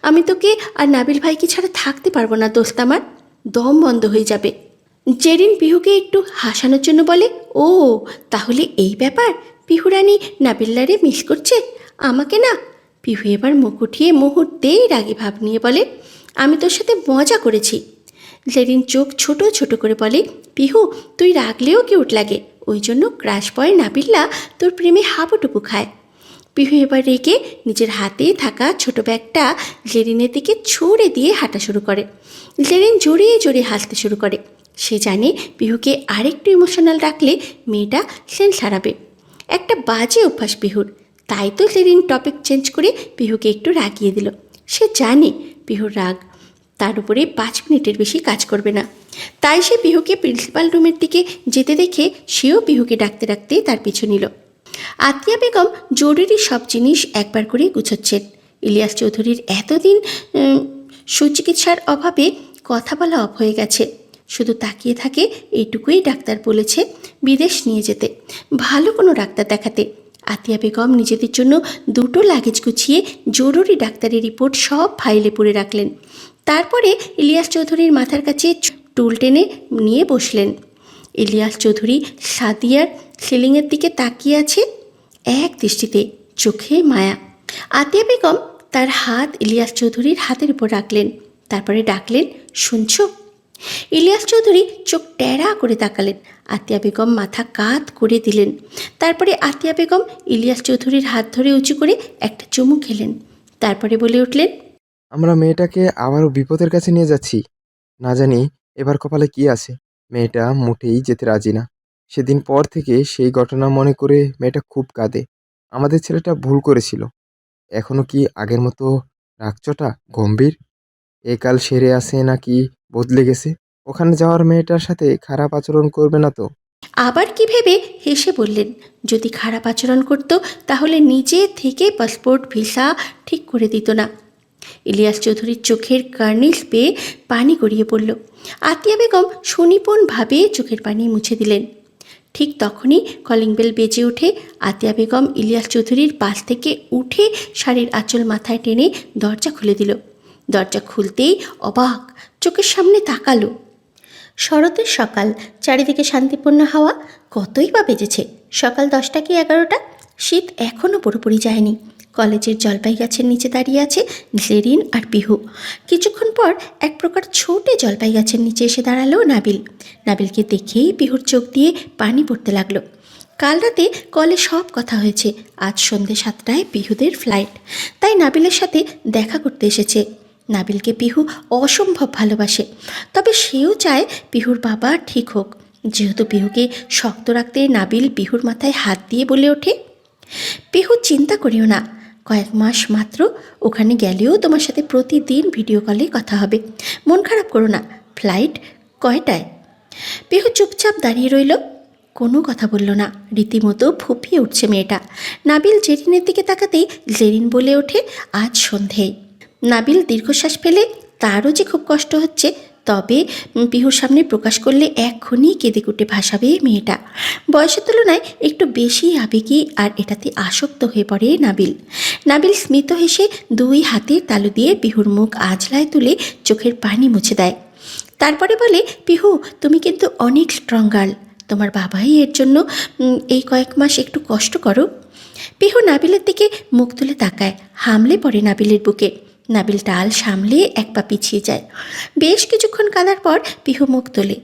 [SPEAKER 1] আমি তোকে আর নাবিল ভাইকে ছাড়া থাকতে পারবো না দোস্ত, আমার দম বন্ধ হয়ে যাবে। জেরিন পিহুকে একটু হাসানোর জন্য বলে, ও তাহলে এই ব্যাপার, পিহুরানি নাবিল্লারে মিস করছে, আমাকে না। পিহু এবার মুখ উঠিয়ে মুহূর্তেই রাগী ভাব নিয়ে বলে, আমি তোর সাথে মজা করেছি। জেরিন চোখ ছোট ছোট করে বলে, পিহু তুই রাগলেও কিউট লাগে, ওই জন্য ক্রাশ বয় নাবিল্লা তোর প্রেমে হাবুডুবু খায়। পিহু এবার রেগে নিজের হাতে থাকা ছোট ব্যাগটা জেরিনের দিকে ছুঁড়ে দিয়ে হাঁটা শুরু করে। জেরিন জোরে জোরে হাসতে শুরু করে। সে জানে পিহুকে আরেকটু ইমোশনাল রাখলে মেয়েটা সেন্স হারাবে। একটা বাজে অভ্যাস পিহুর। তাই তো জেরিন টপিক চেঞ্জ করে পিহুকে একটু রাগিয়ে দিল। সে জানে পিহুর রাগ তার উপরে 5 মিনিটের বেশি কাজ করবে না। তাই সে পিহুকে প্রিন্সিপাল রুমের দিকে যেতে দেখে সেও পিহুকে ডাকতে ডাকতে তার পিছু নিল। আতিয়া বেগম জরুরি সব জিনিস একবার করে গুছোচ্ছেন। ইলিয়াস চৌধুরীর এতদিন সুচিকিৎসার অভাবে কথা বলা অফ হয়ে গেছে। শুধু তাকিয়ে থাকে, এইটুকুই ডাক্তার বলেছে বিদেশ নিয়ে যেতে, ভালো কোনো ডাক্তার দেখাতে। আতিয়া বেগম নিজেদের জন্য 2টো লাগেজ গুছিয়ে জরুরি ডাক্তারি রিপোর্ট সব ফাইলে পুরে রাখলেন। তারপরে ইলিয়াস চৌধুরীর মাথার কাছে টুল টেনে নিয়ে বসলেন। ইলিয়াস চৌধুরী সাদিয়ার সিলিংয়ের দিকে তাকিয়ে আছে এক দৃষ্টিতে, চোখে মায়া। আতিয়া বেগম তার হাত ইলিয়াস চৌধুরীর হাতের উপর রাখলেন। তারপরে ডাকলেন, শুনছো? ইলিয়াস চৌধুরী চোখ টেরা করে তাকালেন। আতিয়া বেগম মাথা কাত করে দিলেন। তারপরে আতিয়া বেগম ইলিয়াস চৌধুরীর হাত ধরে উঁচু করে একটা চুমু খেলেন। তারপরে বলে উঠলেন,
[SPEAKER 8] আমরা মেয়েটাকে আবারও বিপদের কাছে নিয়ে যাচ্ছি। না জানি এবার কপালে কি আছে। মেয়েটা মোটেই যেতে রাজি না। সেদিন পর থেকে সেই ঘটনা মনে করে মেয়েটা খুব কাঁদে। আমাদের ছেলেটা ভুল করেছিল। এখনো কি আগের মতো রাগচটা গম্ভীর? এ কাল সেরে আছে নাকি বদলে গেছে? ওখানে যাওয়ার মেয়েটার সাথে খারাপ আচরণ করবে না তো?
[SPEAKER 1] আবার কি ভেবে হেসে বললেন, যদি খারাপ আচরণ করত তাহলে নিজে থেকে পাসপোর্ট ভিসা ঠিক করে দিত না। ইলিয়াস চৌধুরীর চোখের কার্নিশ পেয়ে পানি গড়িয়ে পড়ল। আতিয়া বেগম সুনিপুণভাবে চোখের পানি মুছে দিলেন। ঠিক তখনই কলিং বেল বেজে ওঠে। আতিয়া বেগম ইলিয়াস চৌধুরীর পাশ থেকে উঠে শাড়ির আঁচল মাথায় টেনে দরজা খুলে দিল। দরজা খুলতেই অবাক চোখের সামনে তাকালো। শরতের সকাল, চারিদিকে শান্তিপূর্ণ হাওয়া। কতই বা বেজেছে, সকাল 10টা কি 11টা। শীত এখনও পুরোপুরি যায়নি। কলেজের জলপাই গাছের নিচে দাঁড়িয়ে আছে জেরিন আর পিহু। কিছুক্ষণ পর এক প্রকার ছোটে জলপাই গাছের নিচে এসে দাঁড়ালো নাবিল। নাবিলকে দেখেই পিহুর চোখ দিয়ে পানি পড়তে লাগলো। কাল রাতে কলে সব কথা হয়েছে। আজ সন্ধ্যে 7টায় পিহুদের ফ্লাইট, তাই নাবিলের সাথে দেখা করতে এসেছে। নাবিলকে পিহু অসম্ভব ভালোবাসে, তবে সেও চায় পিহুর বাবা ঠিক হোক। যেহেতু পিহুকে শক্ত রাখতে নাবিল পিহুর মাথায় হাত দিয়ে বলে ওঠে, পিহু চিন্তা করিও না, কয়েক মাস মাত্র, ওখানে গেলেও তোমার সাথে প্রতিদিন ভিডিও কলে কথা হবে। মন খারাপ করো না। ফ্লাইট কয়টায়? পিহু চুপচাপ দাঁড়িয়ে রইল, কোনো কথা বলল না। রীতিমতো ফুঁপিয়ে উঠছে মেয়েটা। নাবিল জেরিনের দিকে তাকাতেই জেরিন বলে ওঠে, আজ সন্ধেয়। নাবিল দীর্ঘশ্বাস ফেলে, তারও যে খুব কষ্ট হচ্ছে, তবে পিহুর সামনে প্রকাশ করলে এক্ষুনি কেঁদে কুটে ভাসাবে মেয়েটা। বয়সের তুলনায় একটু বেশি আবেগী, আর এটাতে আসক্ত হয়ে পড়ে নাবিল। নাবিল স্মিত হেসে 2 হাতের তালু দিয়ে পিহুর মুখ আঁচলায় তুলে চোখের পানি মুছে দেয়। তারপরে বলে, পিহু তুমি কিন্তু অনেক স্ট্রং গার্ল। তোমার বাবাই এর জন্য এই কয়েক মাস একটু কষ্ট করো। পিহু নাবিলের দিকে মুখ তুলে তাকায়, হামলে পড়ে নাবিলের বুকে। নাবিল টাল সামলে এক পা পিছিয়ে যায়। বেশ কিছুক্ষণ কাঁদার পর পিহু মুখ তোলে।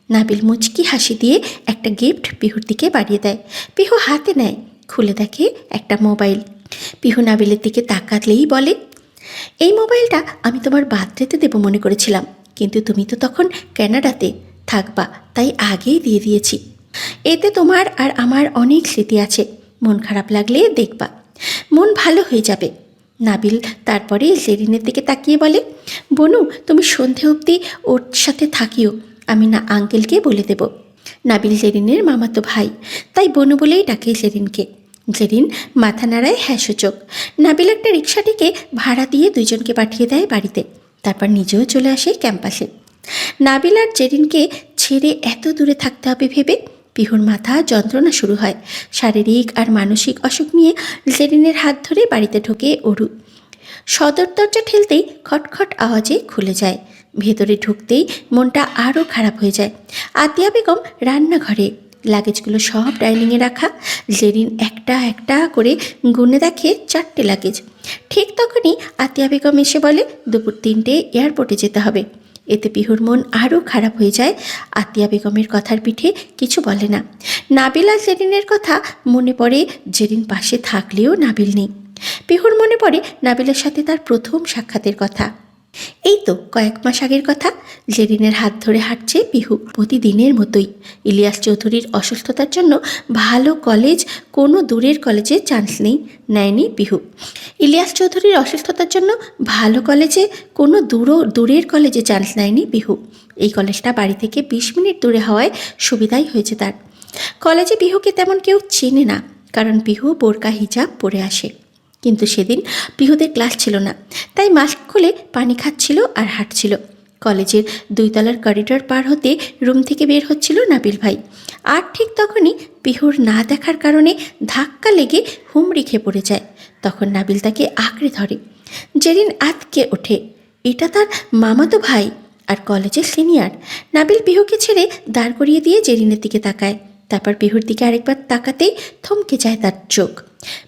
[SPEAKER 1] নাবিল মুচকি হাসি দিয়ে একটা গিফট পিহুর দিকে বাড়িয়ে দেয়। পিহু হাতে নেয়, খুলে দেখে একটা মোবাইল। পিহু নাবিলের দিকে তাকালেই বলে, এই মোবাইলটা আমি তোমার বার্থডেতে দেবো মনে করেছিলাম, কিন্তু তুমি তো তখন কানাডাতে থাকবা, তাই আগেই দিয়ে দিয়েছি। এতে তোমার আর আমার অনেক স্মৃতি আছে। মন খারাপ লাগলে দেখবা, মন ভালো হয়ে যাবে। নাবিল তারপরে জেরিনের দিকে তাকিয়ে বলে, বনু তুমি সন্ধে অবধি ওর সাথে থাকিও, আমি না আঙ্কেলকে বলে দেব। নাবিল জেরিনের মামাতো ভাই, তাই বনু বলেই ডাকে জেরিনকে। জেরিন মাথা নাড়ায় হ্যাঁ সূচক। নাবিল একটা রিক্সাটিকে ভাড়া দিয়ে 2 জনকে পাঠিয়ে দেয় বাড়িতে। তারপর নিজেও চলে আসে ক্যাম্পাসে। নাবিল আর জেরিনকে ছেড়ে এত দূরে থাকতে হবে ভেবে পিহুর মাথা যন্ত্রণা শুরু হয়। শারীরিক আর মানসিক অসুখ নিয়ে জেরিনের হাত ধরে বাড়িতে ঢোকে অরু। সদর দরজা ঠেলতেই খটখট আওয়াজে খুলে যায়। ভেতরে ঢুকতেই মনটা আরও খারাপ হয়ে যায়। আতিয়া বেগম রান্নাঘরে, লাগেজগুলো সব ডাইনিংয়ে রাখা। জেরিন একটা একটা করে গুনে দেখে 4টে লাগেজ। ঠিক তখনই আতিয়া বেগম এসে বলে, দুপুর 3টে এয়ারপোর্টে যেতে হবে। এতে পিহুর মন আরও খারাপ হয়ে যায়। আতিয়া বেগমের কথার পিঠে কিছু বলে না। নাবিল আর জেরিনের কথা মনে পড়ে। জেরিন পাশে থাকলেও নাবিল নেই। পিহুর মনে পড়ে নাবিলের সাথে তার প্রথম সাক্ষাতের কথা। এই তো কয়েক মাস আগের কথা। জেরিনের হাত ধরে হাঁটছে পিহু প্রতিদিনের মতোই। ইলিয়াস চৌধুরীর অসুস্থতার জন্য ভালো কলেজ, কোনো দূরের কলেজে চান্স নেয়নি পিহু। ইলিয়াস চৌধুরীর অসুস্থতার জন্য ভালো কলেজে, কোনো দূরের কলেজে চান্স নেয়নি পিহু। এই কলেজটা বাড়ি থেকে 20 মিনিট দূরে হওয়ায় সুবিধাই হয়েছে তার। কলেজে পিহুকে তেমন কেউ চেনে না, কারণ পিহু বোরকা হিজাব পরে আসে। কিন্তু সেদিন পিহুদের ক্লাস ছিল না, তাই মাস্ক খুলে পানি খাচ্ছিল আর হাঁটছিল। কলেজের 2 তলার করিডোর পার হতে রুম থেকে বের হচ্ছিল নাবিল ভাই। আর ঠিক তখনই পিহুর না দেখার কারণে ধাক্কা লেগে হুমড়ি খেয়ে পড়ে যায়। তখন নাবিল তাকে আঁকড়ে ধরে। জেরিন আতকে ওঠে, এটা তার মামাতো ভাই আর কলেজের সিনিয়র। নাবিল পিহুকে ছেড়ে দাঁড় করিয়ে দিয়ে জেরিনের দিকে তাকায়। তারপর পিহুর দিকে আরেকবার তাকাতেই থমকে যায় তার চোখ।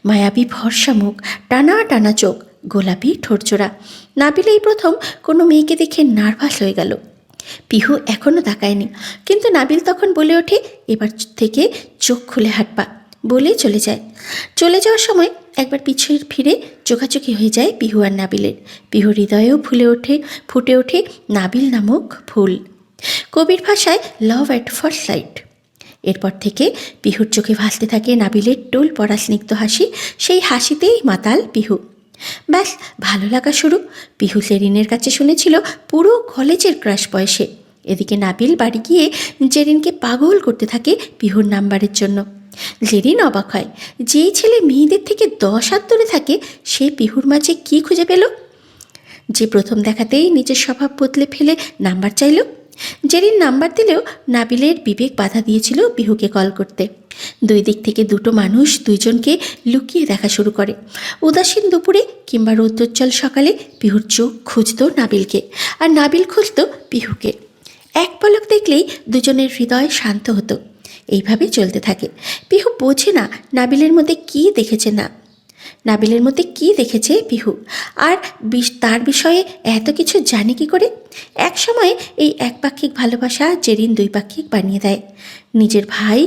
[SPEAKER 1] মায়াবী ভরসা মুখ, টানা টানা চোখ, গোলাপি ঠোঁটজোড়া। নাবিল এই প্রথম কোনো মেয়েকে দেখে নার্ভাস হয়ে গেল। পিহু এখনও তাকায়নি, কিন্তু নাবিল তখন বলে ওঠে, এবার থেকে চোখ খুলে হাঁটবা, বলেই চলে যায়। চলে যাওয়ার সময় একবার পিছু ফিরে চোখাচোখি হয়ে যায় পিহু আর নাবিলের। পিহুর হৃদয়েও ফুটে ওঠে নাবিল নামক ফুল। কবির ভাষায় লাভ অ্যাট ফার্স্ট সাইট। এরপর থেকে পিহুর চোখে ভাসতে থাকে নাবিলের টোল পড়া স্নিগ্ধ হাসি। সেই হাসিতেই মাতাল পিহু। ব্যাস, ভালো লাগা শুরু। পিহু জেরিনের কাছে শুনেছিল পুরো কলেজের ক্রাশ বয়সে। এদিকে নাবিল বাড়ি গিয়ে জেরিনকে পাগল করতে থাকে পিহুর নাম্বারের জন্য। জেরিন অবাক হয়, যেই ছেলে মেয়েদের থেকে 10 হাত দূরে থাকে সে পিহুর মাঝে কি খুঁজে পেল, যে প্রথম দেখাতেই নিজের স্বভাব বদলে ফেলে নাম্বার চাইল। জেরিন নাম্বার দিলেও নাবিলের বিবেক বাধা দিয়েছিল পিহুকে কল করতে। দুই দিক থেকে দুটো মানুষ দুইজনকে লুকিয়ে দেখা শুরু করে। উদাসীন দুপুরে কিংবা রৌদ্রোজ্জ্বল সকালে পিহুর চোখ খুঁজত নাবিলকে, আর নাবিল খুঁজত পিহুকে। এক পলক দেখলেই দুজনের হৃদয় শান্ত হতো। এইভাবে চলতে থাকে। পিহু বোঝে না নাবিলের মধ্যে কী দেখেছে পিহু, আর তার বিষয়ে এত কিছু জানে কি করে। এক সময় এই একপাক্ষিক ভালোবাসা জেরিন দুইপাক্ষিক বানিয়ে দেয়। নিজের ভাই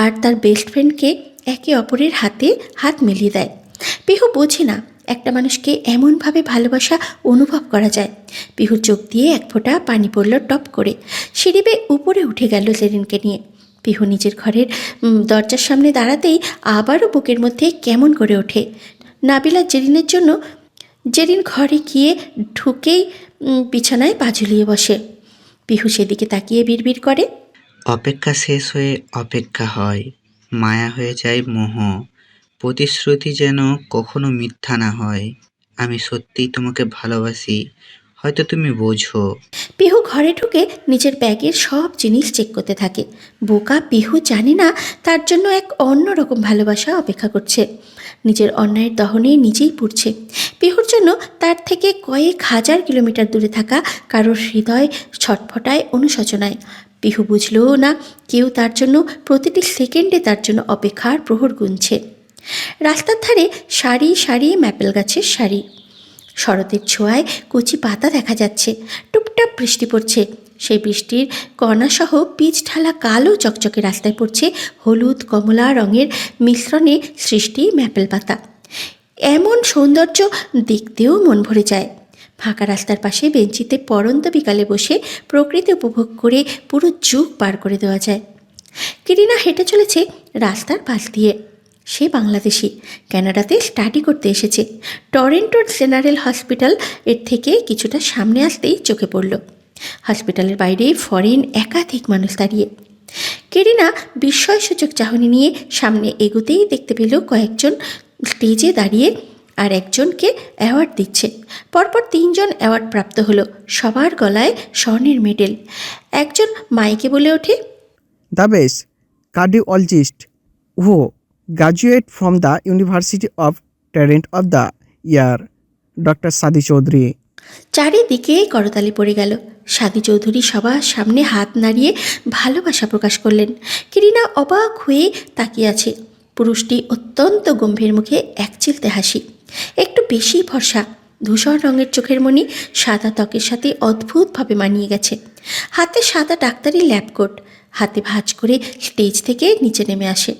[SPEAKER 1] আর তার বেস্ট ফ্রেন্ডকে একে অপরের হাতে হাত মিলিয়ে দেয়। পিহু বোঝে না একটা মানুষকে এমনভাবে ভালোবাসা অনুভব করা যায়। পিহুর চোখ দিয়ে এক ফোঁটা পানি পড়ল টপ করে। সিঁড়ি বেয়ে উপরে উঠে গেল জেরিনকে নিয়ে। পিহু নিজের ঘরের দরজার সামনে দাঁড়াতেই আবারও বুকের মধ্যে কেমন করে ওঠে। নাবিল আর জেরিনের জন্য। জেরিন ঘরে গিয়ে ঢুকেই বিছানায় পা ঝুলিয়ে বসে। পিহু সেদিকে তাকিয়ে বিড়বিড় করে,
[SPEAKER 9] অপেক্ষা শেষ হয়ে অপেক্ষা হয়, মায়া হয়ে যায় মোহ, প্রতিশ্রুতি যেন কখনো মিথ্যা না হয়। আমি সত্যিই তোমাকে ভালোবাসি, হয়তো তুমি বোঝো।
[SPEAKER 1] পিহু ঘরে ঢুকে নিজের ব্যাগের সব জিনিস চেক করতে থাকে। বোকা পিহু জানে না তার জন্য এক অন্যরকম ভালোবাসা অপেক্ষা করছে। নিজের অন্যায়ের দহনে নিজেই পুড়ছে। পিহুর জন্য তার থেকে কয়েক হাজার কিলোমিটার দূরে থাকা কারোর হৃদয় ছটফটায় অনুশোচনায়। পিহু বুঝলও না কেউ তার জন্য প্রতিটি সেকেন্ডে তার জন্য অপেক্ষার প্রহর গুনছে। রাস্তার ধারে সারি সারি ম্যাপেল গাছের সারি। শরতের ছোঁয়ায় কচি পাতা দেখা যাচ্ছে। টুপটাপ বৃষ্টি পড়ছে। সেই বৃষ্টির কণাসহ পিচ ঢালা কালো চকচকে রাস্তায় পড়ছে হলুদ কমলা রঙের মিশ্রণে সৃষ্টি ম্যাপেল পাতা। এমন সৌন্দর্য দেখতেও মন ভরে যায়। ফাঁকা রাস্তার পাশে বেঞ্চিতে পড়ন্ত বিকালে বসে প্রকৃতি উপভোগ করে পুরো যুগ পার করে দেওয়া যায়। কিরিনা হেঁটে চলেছে রাস্তার পাশ দিয়ে। সে বাংলাদেশি, কানাডাতে স্টাডি করতে এসেছে। টরেন্টোর জেনারেল হসপিটাল এর থেকে কিছুটা সামনে আসতেই চোখে পড়ল হসপিটালের বাইরে ফরেন একাধিক মানুষ দাঁড়িয়ে। কেরিনা বিস্ময়সূচক চাহনি নিয়ে সামনে এগোতেই দেখতে পেল কয়েকজন স্টেজে দাঁড়িয়ে আর একজনকে অ্যাওয়ার্ড দিচ্ছে। পরপর 3 জন অ্যাওয়ার্ড প্রাপ্ত হলো। সবার গলায় স্বর্ণের মেডেল। একজন মাইকে বলে ওঠে,
[SPEAKER 6] the best cardiologist who graduate from the University of Talent of the Year, Dr. Sadi Chaudhary.
[SPEAKER 1] চারিদিকে করতালি পড়ে গেল। সাদি চৌধুরী সবার সামনে হাত নাড়িয়ে ভালোবাসা প্রকাশ করলেন। কিরিনা অবাক হয়ে তাকিয়ে আছে। পুরুষটি অত্যন্ত গম্ভীর মুখে একচিলতে হাসি, একটু বেশি ফর্সা, ধূসর রঙের চোখের মণি সাদা ত্বকের সাথে অদ্ভুতভাবে মানিয়ে গেছে। হাতে সাদা ডাক্তারি ল্যাবকোট, হাতে ভাঁজ করে স্টেজ থেকে নিচে নেমে আসে।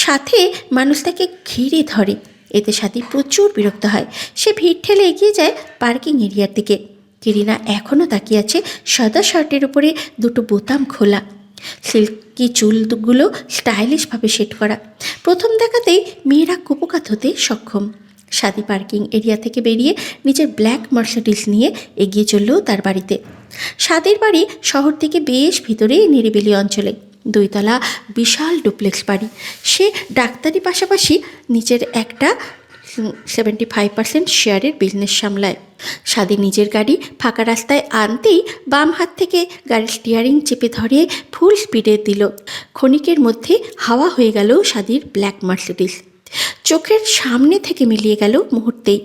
[SPEAKER 1] সাথে মানুষ তাকে ঘিরে ধরে। এতে সাথী প্রচুর বিরক্ত হয়। সে ভিড় ঠেলে এগিয়ে যায় পার্কিং এরিয়ার দিকে। কিরিনা এখনও তাকিয়ে আছে। সাদা শার্টের উপরে 2টো বোতাম খোলা, সিল্কি চুলগুলো স্টাইলিশভাবে সেট করা। প্রথম দেখাতেই মেয়েরা কুপোকাত হতে সক্ষম। সাদি পার্কিং এরিয়া থেকে বেরিয়ে নিজের ব্ল্যাক মার্সিডিজ নিয়ে এগিয়ে চলল তার বাড়িতে। সাদির বাড়ি শহর থেকে বেশ ভিতরে নিরিবিলি অঞ্চলে। 2 তলা বিশাল ডুপ্লেক্স বাড়ি। সে ডাক্তারি পাশাপাশি নিজের একটা 75% শেয়ারের বিজনেস সামলায়। সাদি নিজের গাড়ি ফাঁকা রাস্তায় আনতেই বাম হাত থেকে গাড়ির স্টিয়ারিং চেপে ধরে ফুল স্পিডে দিল। ক্ষণিকের মধ্যে হাওয়া হয়ে গেল সাদির ব্ল্যাক মার্সিডিজ। চোখের সামনে থেকে মিলিয়ে গেল মুহূর্তেই।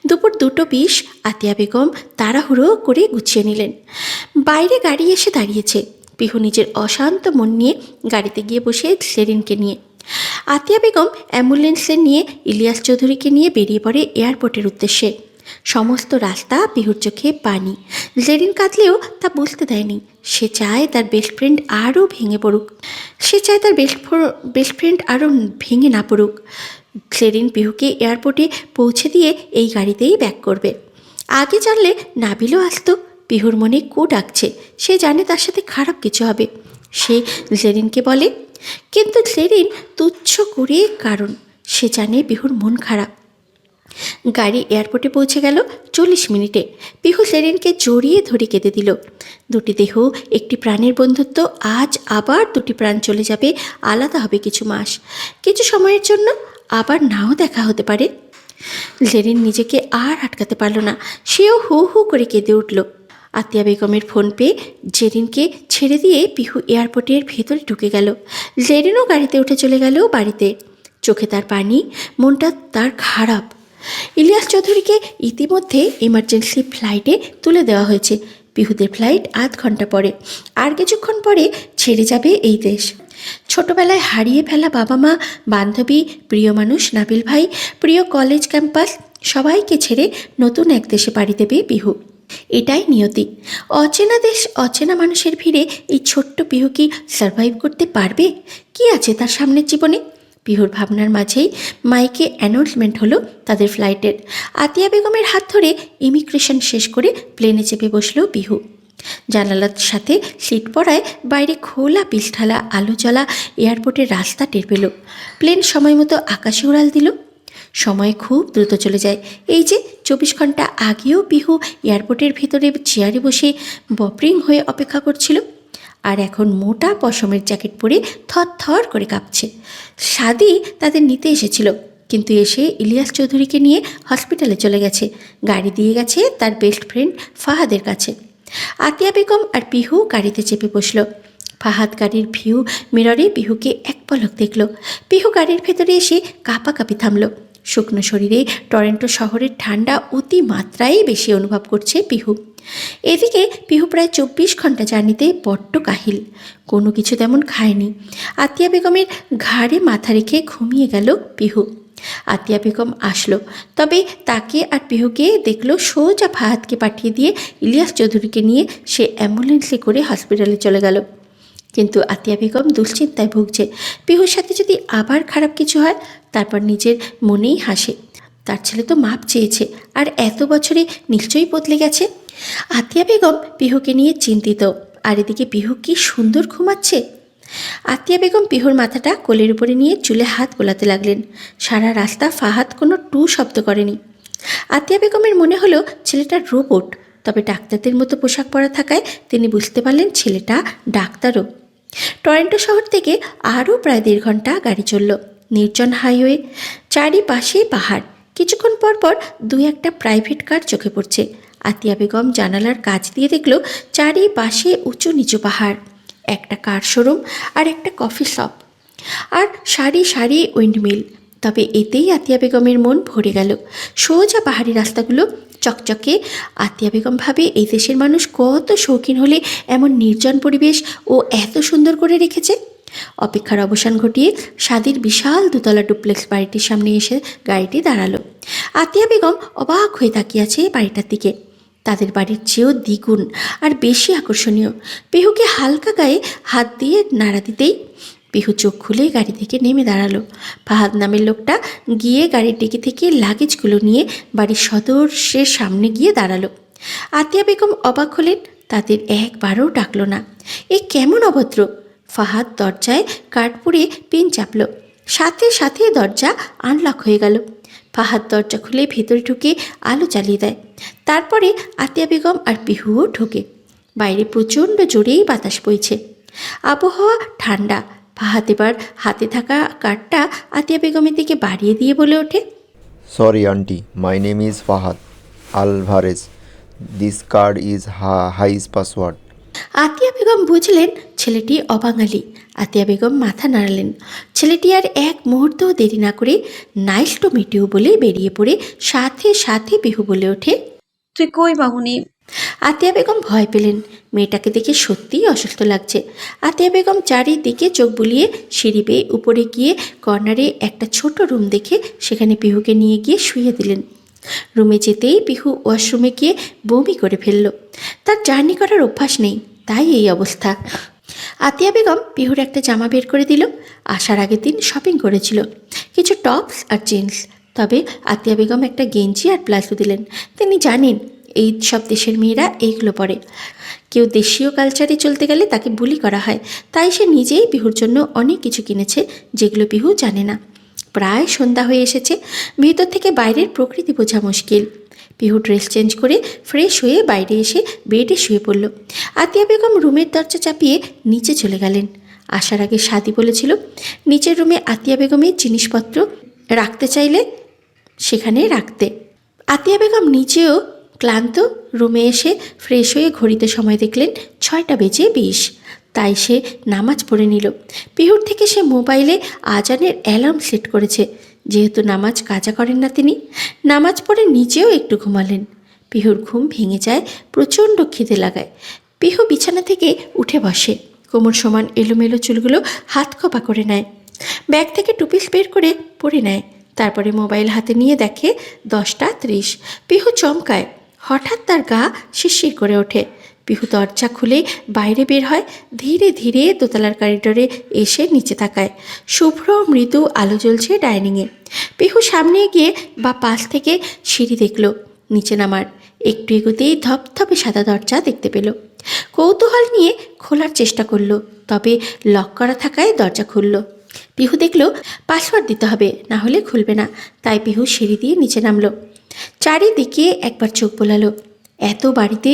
[SPEAKER 1] দুপুর 2:20 আতিয়া বেগম তাড়াহুড়ো করে গুছিয়ে নিলেন। বাইরে গাড়ি এসে দাঁড়িয়েছে। পিহু নিজের অশান্ত মন নিয়ে গাড়িতে গিয়ে বসে জেরিনকে নিয়ে। আতিয়া বেগম অ্যাম্বুলেন্সে নিয়ে ইলিয়াস চৌধুরীকে নিয়ে বেরিয়ে পড়ে এয়ারপোর্টের উদ্দেশ্যে। সমস্ত রাস্তা পিহুর চোখে পানি। জেরিন কাঁদলেও তা বুঝতে দেয়নি। সে চায় তার বেস্ট ফ্রেন্ড আরও ভেঙে পড়ুক। সে চায় তার বেস্ট ফ্রেন্ড আরও ভেঙে না পড়ুক। জেরিন পিহুকে এয়ারপোর্টে পৌঁছে দিয়ে এই গাড়িতেই ব্যাক করবে। আগে জানলে নাবিলও আসতো। পিহুর মনে কু ডাকছে। সে জানে তার সাথে খারাপ কিছু হবে। সে জেরিনকে বলে, কিন্তু জেরিন তুচ্ছ করে, কারণ সে জানে পিহুর মন খারাপ। গাড়ি এয়ারপোর্টে পৌঁছে গেল 40 মিনিটে। পিহু জেরিনকে জড়িয়ে ধরে কেঁদে দিল। দুটি দেহ, একটি প্রাণের বন্ধুত্ব। আজ আবার দুটি প্রাণ চলে যাবে, আলাদা হবে কিছু মাস, কিছু সময়ের জন্য, আবার নাও দেখা হতে পারে। জেরিন নিজেকে আর আটকাতে পারল না। সেও হু হু করে কেঁদে উঠল। আতিয়া বেগমের ফোন পেয়ে জেরিনকে ছেড়ে দিয়ে পিহু এয়ারপোর্টের ভেতরে ঢুকে গেল। জেরিনও গাড়িতে উঠে চলে গেল বাড়িতে। চোখে তার পানি, মনটা তার খারাপ। ইলিয়াস চৌধুরীকে ইতিমধ্যে ইমার্জেন্সি ফ্লাইটে তুলে দেওয়া হয়েছে। পিহুদের ফ্লাইট আধ ঘন্টা পরে। আর কিছুক্ষণ পরে ছেড়ে যাবে এই দেশ। ছোটবেলায় হারিয়ে ফেলা বাবা মা, বান্ধবী, প্রিয় মানুষ নাবিল ভাই, প্রিয় কলেজ ক্যাম্পাস, সবাইকে ছেড়ে নতুন এক দেশে পাড়ি দেবে পিহু। এটাই নিয়তি। অচেনা দেশ, অচেনা মানুষের ভিড়ে এই ছোট্ট পিহু কি সার্ভাইভ করতে পারবে? কি আছে তার সামনের জীবনে? পিহুর ভাবনার মাঝেই মাইকে অ্যানাউন্সমেন্ট হলো তাদের ফ্লাইটের। আতিয়া বেগমের হাত ধরে ইমিগ্রেশন শেষ করে প্লেনে চেপে বসলো পিহু। জানালার সাথে সিট পড়ায় বাইরে খোলা পিছঢালা আলো জ্বলা এয়ারপোর্টের রাস্তা টের পেল। প্লেন সময় মতো আকাশে উড়াল দিল। সময় খুব দ্রুত চলে যায়। এই যে 24 ঘন্টা আগেও পিহু এয়ারপোর্টের ভেতরে চেয়ারে বসে বপরিং হয়ে অপেক্ষা করছিল, আর এখন মোটা পশমের জ্যাকেট পরে থরথর করে কাঁপছে। সাদি তাদের নিতে এসেছিল, কিন্তু এসে ইলিয়াস চৌধুরীকে নিয়ে হসপিটালে চলে গেছে। গাড়ি দিয়ে গেছে তার বেস্ট ফ্রেন্ড ফাহাদের কাছে। আতিয়া বেগম আর পিহু গাড়িতে চেপে বসল। ফাহাদ গাড়ির ভিউ মিররে পিহুকে এক পলক দেখল। পিহু গাড়ির ভেতরে এসে কাঁপাকাঁপি থামল। শুকনো শরীরে টরন্টো শহরের ঠান্ডা অতি মাত্রায় বেশি অনুভব করছে পিহু। এদিকে পিহু প্রায় 24 ঘন্টা জার্নিতে বড্ড কাহিল। কোনো কিছু তেমন খায়নি। আতিয়া বেগমের ঘাড়ে মাথা রেখে ঘুমিয়ে গেল পিহু। আতিয়া বেগম আসলো, তবে তাকে আর পিহুকে দেখলো সোজা ফাহাদকে পাঠিয়ে দিয়ে ইলিয়াস চৌধুরীকে নিয়ে সে অ্যাম্বুলেন্সে করে হসপিটালে চলে গেল। কিন্তু আতিয়া বেগম দুশ্চিন্তায় ভুগছে। পিহুর সাথে যদি আবার খারাপ কিছু হয়, তারপর নিজের মনেই হাসে। তার ছেলে তো মাপ চেয়েছে, আর এত বছরে নিশ্চয়ই বদলে গেছে। আতিয়া বেগম পিহুকে নিয়ে চিন্তিত। আর এদিকে পিহু কি সুন্দর ঘুমাচ্ছে। আতিয়া বেগম পিহুর মাথাটা কোলের উপরে নিয়ে চুলে হাত বোলাতে লাগলেন। সারা রাস্তা ফাহাদ কোনো টু শব্দ করেনি। আতিয়া বেগমের মনে হলো ছেলেটা রোবট, তবে ডাক্তারদের মতো পোশাক পরা থাকায় তিনি বুঝতে পারলেন ছেলেটা ডাক্তারও। টরন্টো শহর থেকে আরও প্রায় 1.5 ঘন্টা গাড়ি চলল। নির্জন হাইওয়ে, চারিপাশে পাহাড়। কিছুক্ষণ পর পর 2-1টা প্রাইভেট কার চোখে পড়ছে। আতিয়া বেগম জানালার কাছ দিয়ে দেখল চারিপাশে উঁচু নিচু পাহাড়, একটা কার শোরুম আর একটা কফি শপ, আর সারি সারি উইন্ডমিল। তবে এতেই আতিয়া বেগমের মন ভরে গেল। সোজা পাহাড়ি রাস্তাগুলো চকচকে। আতিয়া বেগম ভাবে এই দেশের মানুষ কত শৌখিন হলে এমন নির্জন পরিবেশ ও এত সুন্দর করে রেখেছে। অপেক্ষার অবসান ঘটিয়ে সাদির বিশাল 2তলা ডুপ্লেক্স বাড়িটির সামনে এসে গাড়িটি দাঁড়ালো। আতিয়া বেগম অবাক হয়ে তাকিয়ে আছে বাড়িটার দিকে। তাদের বাড়ির চেয়েও দ্বিগুণ আর বেশি আকর্ষণীয়। পিহুকে হালকা গায়ে হাত দিয়ে নাড়া দিতেই পিহু চোখ খুলে গাড়ি থেকে নেমে দাঁড়ালো। ফাহাদ নামের লোকটা গিয়ে গাড়ির ডিকি থেকে লাগেজগুলো নিয়ে বাড়ির সদস্যের সামনে গিয়ে দাঁড়ালো। আতিয়া বেগম অবাক হলেন, তাদের একবারও ডাকলো না। এ কেমন অভদ্র। ফাহাদ দরজায় কাঠপুরে পিন চাপল। সাথে সাথে দরজা আনলক হয়ে গেল। ফাহাদ দরজা খুলে ভেতরে ঢুকে আলো জ্বালিয়ে দেয়। তারপরে আতিয়া বেগম আর পিহুও ঢোকে। বাইরে প্রচণ্ড জোরেই বাতাস বইছে। আবহাওয়া ঠান্ডা। ফাহাদ এবার হাতে থাকা কার্ডটা আতিয়া বেগমের দিকে বাড়িয়ে দিয়ে বলে ওঠে,
[SPEAKER 5] sorry aunty, my name is Fahad Alvarez. This card is his password.
[SPEAKER 1] Atiya Begum বুঝলেন ছেলেটি অবাঙালি। আতিয়া বেগম মাথা নাড়ালেন। ছেলেটি আর এক মুহূর্তও দেরি না করে নাইস টু মিট ইউ বলে বেরিয়ে পড়ে সাথে সাথে পিহু বলে ওঠে,
[SPEAKER 2] তুই কই মামুনি?
[SPEAKER 1] আতিয়া বেগম ভয় পেলেন। মেয়েটাকে দেখে সত্যিই অসুস্থ লাগছে। আতিয়া বেগম চারিদিকে চোখ বুলিয়ে সিঁড়ি বেয়ে উপরে গিয়ে কর্নারে একটা ছোট রুম দেখে সেখানে পিহুকে নিয়ে গিয়ে শুইয়ে দিলেন। রুমে যেতেই পিহু ওয়াশরুমে গিয়ে বমি করে ফেলল। তার জার্নি করার অভ্যাস নেই, তাই এই অবস্থা। আতিয়া বেগম পিহুর একটা জামা বের করে দিল। আসার আগের দিন শপিং করেছিল, কিছু টপস আর জিন্স। তবে আতিয়া বেগম একটা গেঞ্জি আর প্লাজো দিলেন। তিনি জানেন এই সব দেশের মেয়েরা এইগুলো পরে। কেউ দেশীয় কালচারে চলতে গেলে তাকে বুলি করা হয়, তাই সে নিজেই পিহুর জন্য অনেক কিছু কিনেছে যেগুলো পিহু জানে না। প্রায় সন্ধ্যা হয়ে এসেছে, ভিতর থেকে বাইরের প্রকৃতি বোঝা মুশকিল। পিহু ড্রেস চেঞ্জ করে ফ্রেশ হয়ে বাইরে এসে বেডে শুয়ে পড়ল। আতিয়া বেগম রুমের দরজা চাপিয়ে নিচে চলে গেলেন। আসার আগে সাদি বলেছিল নিচের রুমে আতিয়া বেগমের জিনিসপত্র রাখতে চাইলে সেখানে রাখতে। আতিয়া বেগম নিজেও ক্লান্ত রুমে এসে ফ্রেশ হয়ে ঘড়িতে সময় দেখলেন 6:20। তাই সে নামাজ পড়ে নিল। পিহুর থেকে সে মোবাইলে আজানের অ্যালার্ম সেট করেছে, যেহেতু নামাজ কাজা করেন না তিনি। নামাজ পড়ে নিজেও একটু ঘুমালেন। পিহুর ঘুম ভেঙে যায়, প্রচণ্ড খিদে লাগায়। পিহু বিছানা থেকে উঠে বসে, কোমর সমান এলোমেলো চুলগুলো হাত খোপা করে নেয়। ব্যাগ থেকে টুপিস বের করে পরে নেয়। তারপরে মোবাইল হাতে নিয়ে দেখে 10:30। পিহু চমকায়, হঠাৎ তার গা শিরশির করে ওঠে। পিহু দরজা খুলে বাইরে বের হয়, ধীরে ধীরে দোতলার করিডোরে এসে নিচে তাকায়। শুভ্র মৃদু আলো জ্বলছে ডাইনিংয়ে। পিহু সামনে গিয়ে বা পাশ থেকে সিঁড়ি দেখল। নিচে নামার একটু এগোতেই ধপধপে সাদা দরজা দেখতে পেল। কৌতূহল নিয়ে খোলার চেষ্টা করলো, তবে লক করা থাকায় দরজা খুলল। পিহু দেখল পাসওয়ার্ড দিতে হবে, না হলে খুলবে না। তাই পিহু সিঁড়ি দিয়ে নিচে নামলো। চারিদিকে একবার চোখ বোলালো। এত বাড়িতে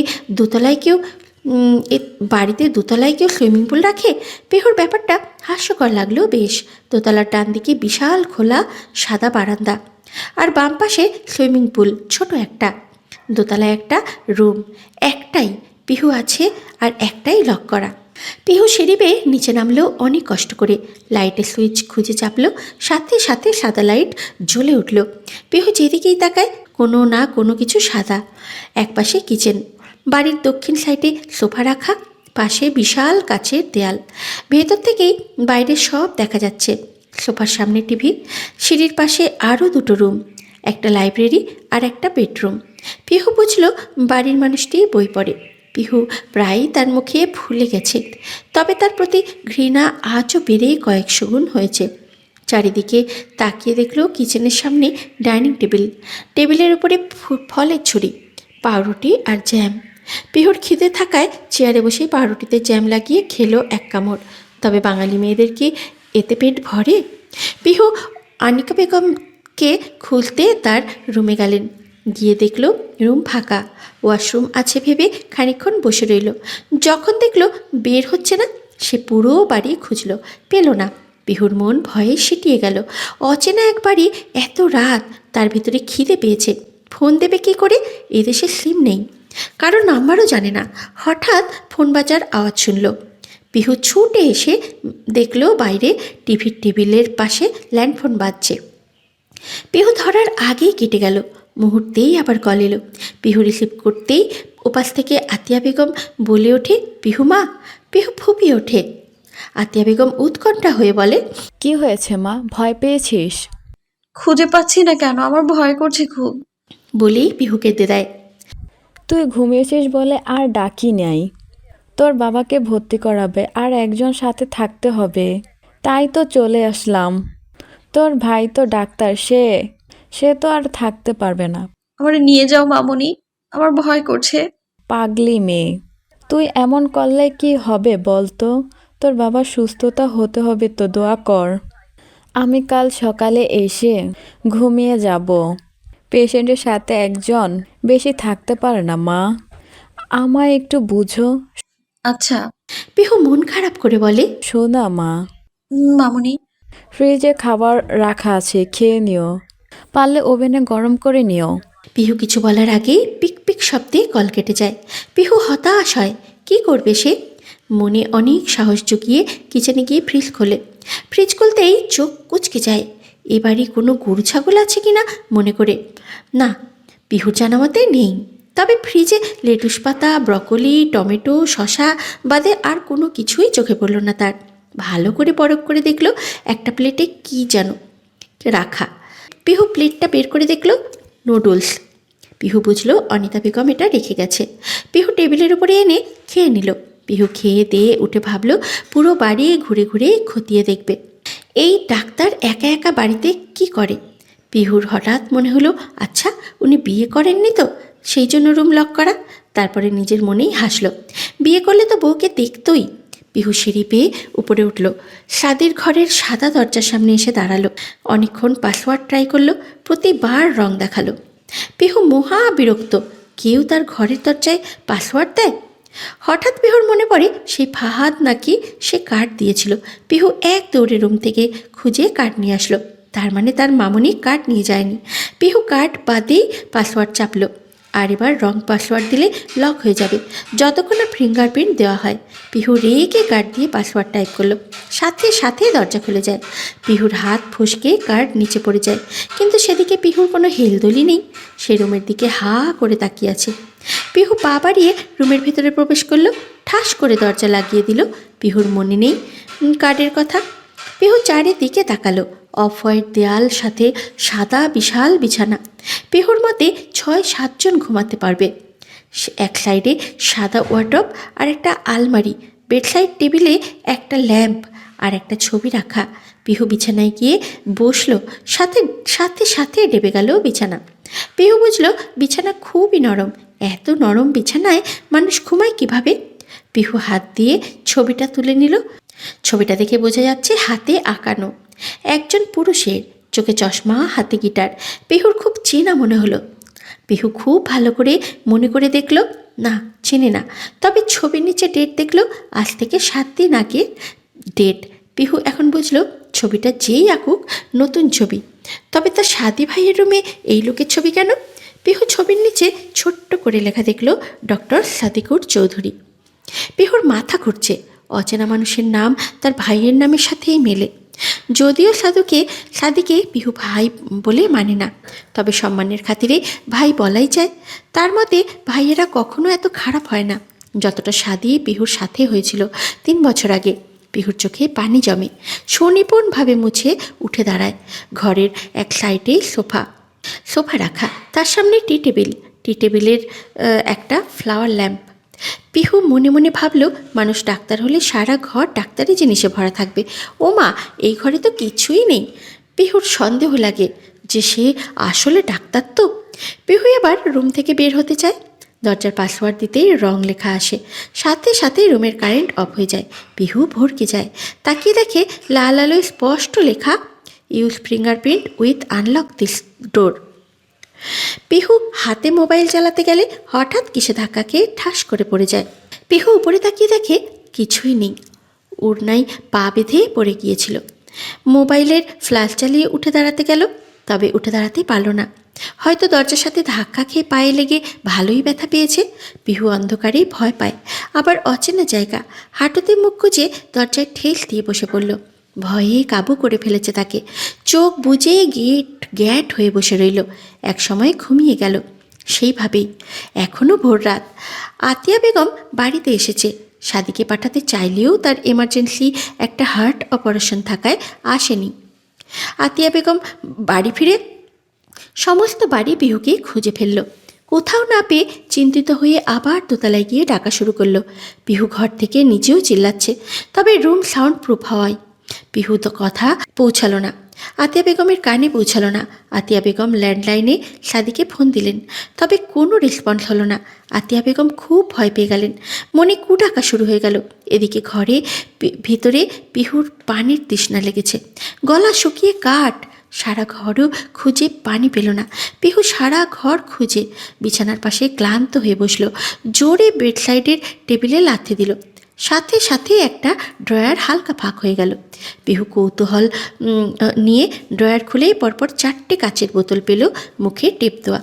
[SPEAKER 1] দোতলায় কেউ সুইমিং পুল রাখে? পিহুর ব্যাপারটা হাস্যকর লাগলো বেশ। দোতলার ডান দিকে বিশাল খোলা সাদা বারান্দা, আর বাম পাশে সুইমিং পুল ছোট একটা। দোতলায় একটা রুম, একটাই পিহু আছে আর একটাই লক করা। পিহু সিঁড়ি বেয়ে নিচে নামলেও অনেক কষ্ট করে। লাইটের সুইচ খুঁজে চাপলো, সাথে সাথে সাদা লাইট জ্বলে উঠল। পিহু যেদিকেই তাকায় কোনো না কোনো কিছু সাদা। একপাশে কিচেন, বাড়ির দক্ষিণ সাইডে সোফা রাখা, পাশে বিশাল কাচের দেয়াল। ভেতর থেকেই বাইরে সব দেখা যাচ্ছে। সোফার সামনে টিভি, সিঁড়ির পাশে আরও দুটো রুম, একটা লাইব্রেরি আর একটা বেডরুম। পিহু বুঝল বাড়ির মানুষটি বই পড়ে। পিহু প্রায়ই তার মুখে ভুলে গেছে, তবে তার প্রতি ঘৃণা আজও বেড়ে কয়েকশো গুণ হয়েছে। চারিদিকে তাকিয়ে দেখল কিচেনের সামনে ডাইনিং টেবিল, টেবিলের উপরে ফলের ছুরি, পাউরুটি আর জ্যাম। পিহুর খিদে থাকায় চেয়ারে বসে পাউরুটিতে জ্যাম লাগিয়ে খেলো এক কামড়। তবে বাঙালি মেয়েদের কি এতে পেট ভরে? পিহু আনিকা বেগমকে খুঁজতে তার রুমে গেলেন। গিয়ে দেখল রুম ফাঁকা, ওয়াশরুম আছে ভেবে খানিকক্ষণ বসে রইল। যখন দেখল বের হচ্ছে না, সে পুরো বাড়ি খুঁজল, পেল না। পিহুর মন ভয়ে সিটিয়ে গেল। অচেনা এক বাড়ি, এত রাত, তার ভিতরে খিদে পেয়েছে। ফোন দেবে কী করে? এদেশে সিম নেই, কারো নাম্বারও জানে না। হঠাৎ ফোন বাজার আওয়াজ শুনল। পিহু ছুটে এসে দেখল বাইরে টিভির টেবিলের পাশে ল্যান্ডফোন বাজছে। পিহু ধরার আগেই কেটে গেল। মুহূর্তেই আবার কল এলো। পিহু রিসিভ করতেই ওপাশ থেকে আতিয়া বেগম বলে ওঠে, পিহু মা। পিহু ফুপিয়ে ওঠে। আতিয়া বেগম উৎকণ্ঠা হয়ে বলে,
[SPEAKER 10] কি হয়েছে মা, ভয় পেয়েছিস?
[SPEAKER 2] খুঁজে পাচ্ছি না কেন, আমার ভয় করছে খুব।
[SPEAKER 1] বলেই পিহু কেঁদে দেয়।
[SPEAKER 10] তুই ঘুমিয়েছিস বলে আর ডাকি নাই। তোর বাবাকে ভর্তি করাবে আর একজন সাথে থাকতে হবে, তাই তো চলে আসলাম। তোর ভাই তো ডাক্তার, সে তো আর থাকতে পারবে না।
[SPEAKER 2] আমার নিয়ে যাও মামুনি, আমার ভয় করছে।
[SPEAKER 10] পাগলি মেয়ে, তুই এমন করলে কি হবে বলতো? তোর বাবার সুস্থতা হতে হবে তো, দোয়া কর। আমি কাল সকালে এসে ঘুমিয়ে যাব। পেশেন্টের সাথে একজন বেশি থাকতে পারে না মা, আমায় একটু বুঝো।
[SPEAKER 2] আচ্ছা।
[SPEAKER 1] পিহু মন খারাপ করে বলে,
[SPEAKER 10] শোনা মা,
[SPEAKER 2] মামুনি।
[SPEAKER 10] ফ্রিজে খাবার রাখা আছে, খেয়ে নিও, পারলে ওভেনে গরম করে নিও।
[SPEAKER 1] পিহু কিছু বলার আগেই পিক পিক শব্দে কল কেটে যায়। পিহু হতাশ হয়, কি করবে সে? মনে অনেক সাহস জুগিয়ে কিচেনে গিয়ে ফ্রিজ খোলে। ফ্রিজ খুলতেই চোখ কুচকে যায়। এবারই কোনো গরু ছাগল আছে কি না মনে করে। না, পিহুর জানা মতে নেই। তবে ফ্রিজে লেটুস পাতা, ব্রকলি, টমেটো, শসা বাদে আর কোনো কিছুই চোখে পড়ল না তার। ভালো করে পরখ করে দেখলো একটা প্লেটে কি যেন রাখা। পিহু প্লেটটা বের করে দেখলো নুডলস। পিহু বুঝলো অনিতা বেগম এটা রেখে গেছে। পিহু টেবিলের উপরে এনে খেয়ে নিল। পিহু খেয়ে দিয়ে উঠে ভাবলো পুরো বাড়ি ঘুরে ঘুরে খতিয়ে দেখবে এই ডাক্তার একা একা বাড়িতে কি করে। পিহুর হঠাৎ মনে হলো আচ্ছা উনি বিয়ে করেননি তো, সেই জন্য রুম লক করা। তারপরে নিজের মনেই হাসলো, বিয়ে করলে তো বউকে দেখতই। পিহু সিঁড়ি পেয়ে উপরে উঠল, সাদির ঘরের সাদা দরজার সামনে এসে দাঁড়ালো। অনেকক্ষণ পাসওয়ার্ড ট্রাই করলো, প্রতিবার রং দেখালো। পিহু মহা বিরক্ত, কেউ তার ঘরের দরজায় পাসওয়ার্ড দেয়। হঠাৎ পিহুর মনে পড়ে সেই ফাহাদ নাকি সে কার্ড দিয়েছিল। পিহু এক দৌড়ে রুম থেকে খুঁজে কার্ড নিয়ে আসলো। তার মানে তার মামুনি কার্ড নিয়ে যায়নি। পিহু কার্ড বাদেই পাসওয়ার্ড চাপলো। আর এবার রং পাসওয়ার্ড দিলে লক হয়ে যাবে, যতক্ষণ না ফিঙ্গারপ্রিন্ট দেওয়া হয়। পিহু রেগে কার্ড দিয়ে পাসওয়ার্ড টাইপ করলো, সাথে সাথে দরজা খুলে যায়। পিহুর হাত ফসকে কার্ড নিচে পড়ে যায়, কিন্তু সেদিকে পিহুর কোনো হেলদোলই নেই। সে রুমের দিকে হা করে তাকিয়ে আছে। পিহু পা বাড়িয়ে রুমের ভেতরে প্রবেশ করলো, ঠাস করে দরজা লাগিয়ে দিল। পিহুর মনে নেই কার্ডের কথা। পিহু চারিদিকে তাকালো, অফ হোয়াইট দেয়াল, সাথে সাদা বিশাল বিছানা। পিহুর মতে 6-7 জন ঘুমাতে পারবে। এক সাইডে সাদা ওয়ার্ডরোব আর একটা আলমারি, বেডসাইড টেবিলে একটা ল্যাম্প আর একটা ছবি রাখা। পিহু বিছানায় গিয়ে বসলো, সাথে সাথে সাথে ডেবে গেল বিছানা। পিহু বুঝলো বিছানা খুবই নরম। এত নরম বিছানায় মানুষ ঘুমায় কিভাবে? পিহু হাত দিয়ে ছবিটা তুলে নিল। ছবিটা দেখে বোঝা যাচ্ছে হাতে আঁকানো একজন পুরুষের, চোখে চশমা, হাতে গিটার। পিহুর খুব চেনা মনে হলো। পিহু খুব ভালো করে মনে করে দেখলো, না চেনে না। তবে ছবির নিচে ডেট দেখলো, আজ থেকে 7 দিন আগে ডেট। পিহু এখন বুঝলো ছবিটা যেই আঁকুক নতুন ছবি। তবে তার সাদি ভাইয়ের রুমে এই লোকের ছবি কেন? পিহু ছবির নিচে ছোট্ট করে লেখা দেখলো ডক্টর সাদিকুর চৌধুরী। পিহুর মাথা ঘুরছে, অচেনা মানুষের নাম তার ভাইয়ের নামের সাথেই মেলে। যদিও সাদিকে পিহু ভাই বলে মানে না, তবে সম্মানের খাতিরে ভাই বলাই যায়। তার মতে ভাইয়েরা কখনো এত খারাপ হয় না যতটা সাদি পিহুর সাথে হয়েছিল 3 বছর আগে। পিহুর চোখে পানি জমে, সুনিপুণভাবে মুছে উঠে দাঁড়ায়। ঘরের এক সাইডে সোফা রাখা, তার সামনে টি টেবিলের একটা ফ্লাওয়ার ল্যাম্প। পিহু মনে মনে ভাবলো মানুষ ডাক্তার হলে সারা ঘর ডাক্তারি জিনিসে ভরা থাকবে। ও মা, এই ঘরে তো কিছুই নেই। পিহুর সন্দেহ লাগে যে সে আসলে ডাক্তার তো। পিহু এবার রুম থেকে বের হতে চায়। দরজার পাসওয়ার্ড দিতেই রং লেখা আসে, সাথে সাথে রুমের কারেন্ট অফ হয়ে যায়। পিহু ভরকে যায়, তাকিয়ে দেখে লাল আলোয় স্পষ্ট লেখা use fingerprint with unlock this ডোর। পিহু হাতে মোবাইল চালাতে গেলে হঠাৎ কিসে ধাক্কা খেয়ে ঠাস করে পড়ে যায়। পিহু উপরে তাকিয়ে দেখে কিছুই নেই, উড়নায় পা বেঁধে পড়ে গিয়েছিল। মোবাইলের ফ্ল্যাশ চালিয়ে উঠে দাঁড়াতে গেল, তবে উঠে দাঁড়াতেই পারল না। হয়তো দরজার সাথে ধাক্কা খেয়ে পায়ে লেগে ভালোই ব্যথা পেয়েছে। পিহু অন্ধকারে ভয় পায়, আবার অচেনা জায়গা। হাঁটুতে মুখ গুজে দরজায় ঠেস দিয়ে বসে পড়ল। ভয়ে কাবু করে ফেলেছে তাকে। চোখ বুজে গ্যাট হয়ে বসে রইল। এক সময় ঘুমিয়ে গেল সেইভাবেই। এখনও ভোর রাত। আতিয়া বেগম বাড়িতে এসেছে। সাদিকে পাঠাতে চাইলেও তার এমার্জেন্সি একটা হার্ট অপারেশন থাকায় আসেনি। আতিয়া বেগম বাড়ি ফিরে সমস্ত বাড়ি পিহুকে খুঁজে ফেলল। কোথাও না পেয়ে চিন্তিত হয়ে আবার দোতলায় গিয়ে ডাকা শুরু করলো। পিহু ঘর থেকে নিজেও চিল্লাচ্ছে, তবে রুম সাউন্ড প্রুফ হওয়ায় পিহু তো কথা পৌঁছালো না, আতিয়া বেগমের কানে পৌঁছালো না। আতিয়া বেগম ল্যান্ডলাইনে সাদিকে ফোন দিলেন, তবে কোনো রেসপন্স হলো না। আতিয়া বেগম খুব ভয় পেয়ে গেলেন, মনে ডাকা শুরু হয়ে গেল। এদিকে ঘরে ভিতরে পিহুর পানির তৃষ্ণা লেগেছে, গলা শুকিয়ে কাঠ। সারা ঘরও খুঁজে পানি পেল না। পিহু সারা ঘর খুঁজে বিছানার পাশে ক্লান্ত হয়ে বসল, জোরে বেডসাইডের টেবিলে লাথি দিল। সাথে সাথে একটা ড্রয়ার হালকা ফাঁক হয়ে গেল। পিহু কৌতূহল নিয়ে ড্রয়ার খুলেই পরপর 4টে কাচের বোতল পেল, মুখে টেপ দেওয়া।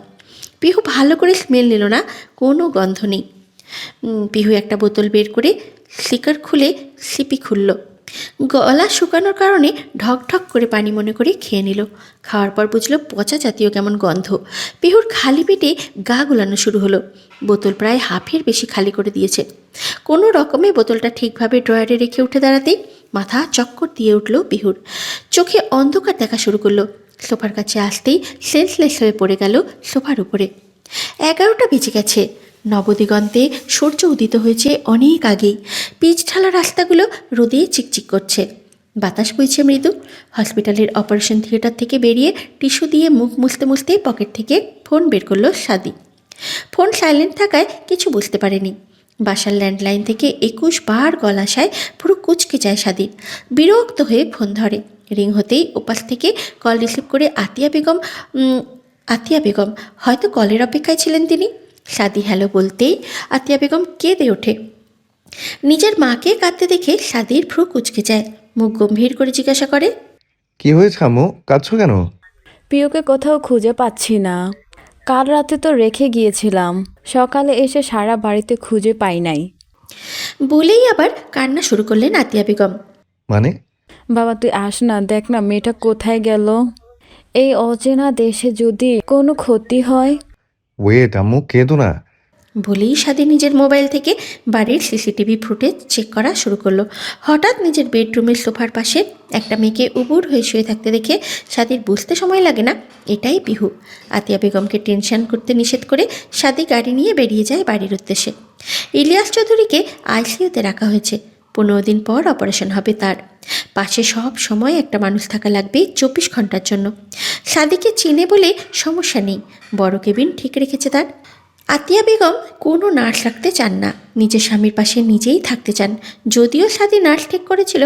[SPEAKER 1] পিহু ভালো করে স্মেল নিল না, কোনো গন্ধ নেই। পিহু একটা বোতল বের করে স্লিকার খুলে সিপি খুলল। গলা শুকানোর কারণে ঢক ঢক করে পানি মনে করে খেয়ে নিল। খাওয়ার পর বুঝলো পচা জাতীয় কেমন গন্ধ। পিহুর খালি পেটে গা গুলানো শুরু হলো। বোতল প্রায় হাফের বেশি খালি করে দিয়েছে। কোনো রকমে বোতলটা ঠিকভাবে ড্রয়ারে রেখে উঠে দাঁড়াতেই মাথা চক্কর দিয়ে উঠল পিহুর। চোখে অন্ধকার দেখা শুরু করলো। সোফার কাছে আসতেই সেন্সলেস হয়ে পড়ে গেল সোফার উপরে। 11টা বেজে গেছে। নবদিগন্তে সূর্য উদিত হয়েছে অনেক আগেই। পিচ ঢালা রাস্তাগুলো রোদে চিকচিক করছে। বাতাস বইছে মৃদু। হসপিটালের অপারেশন থিয়েটার থেকে বেরিয়ে টিস্যু দিয়ে মুখ মুছতে মুছতে পকেট থেকে ফোন বের করলো সাদি। ফোন সাইলেন্ট থাকায় কিছু বুঝতে পারেনি। বাসার ল্যান্ডলাইন থেকে 21 বার কল আসায় পুরো কুচকে যায় সাদির। বিরক্ত হয়ে ফোন ধরে। রিং হতেই ওপাশ থেকে কল রিসিভ করে আতিয়া বেগম হয়তো কলের অপেক্ষায় ছিলেন তিনি। সাদি হ্যালো বলতেই আতিয়া বেগম কেঁদে ওঠে। নিজের মাকে কাঁদতে দেখে সাদির ভ্রু কুচকে যায়। মুখ গম্ভীর করে জিজ্ঞাসা করে,
[SPEAKER 3] কি হয়েছে আম্মু, কাঁদছো কেন?
[SPEAKER 10] প্রিয়কে কোথাও খুঁজে পাচ্ছি না। কাল রাতে তো রেখে গিয়েছিলাম, সকালে এসে সারা বাড়িতে খুঁজে পাই নাই।
[SPEAKER 1] বলেই আবার কান্না শুরু করলেন আতিয়া বেগম।
[SPEAKER 3] মানে?
[SPEAKER 10] বাবা তুই আস না, দেখ না মেয়েটা কোথায় গেল। এই অচেনা দেশে যদি কোনো ক্ষতি হয়।
[SPEAKER 3] ওয়েট আম্মু, কেঁদো না।
[SPEAKER 1] বলেই সাদি নিজের মোবাইল থেকে বাড়ির সিসিটিভি ফুটেজ চেক করা শুরু করলো। হঠাৎ নিজের বেডরুমের সোফার পাশে একটা মেয়েকে উবুর হয়ে শুয়ে থাকতে দেখে সাদির বুঝতে সময় লাগে না এটাই পিহু। আতিয়া বেগমকে টেনশন করতে নিষেধ করে সাদি গাড়ি নিয়ে বেরিয়ে যায় বাড়ির উদ্দেশ্যে। ইলিয়াস চৌধুরীকে আইসিইউতে রাখা হয়েছে। 15 দিন পর অপারেশন হবে তার। পাশে সব সময় একটা মানুষ থাকা লাগবে 24 ঘন্টার জন্য। সাদিকে চিনে বলে সমস্যা নেই, বড় কেবিন ঠিক রেখেছে তার। আতিয়া বেগম কোনো নার্স রাখতে চান না, নিজের স্বামীর পাশে নিজেই থাকতে চান। যদিও সাদি নার্স ঠিক করেছিল।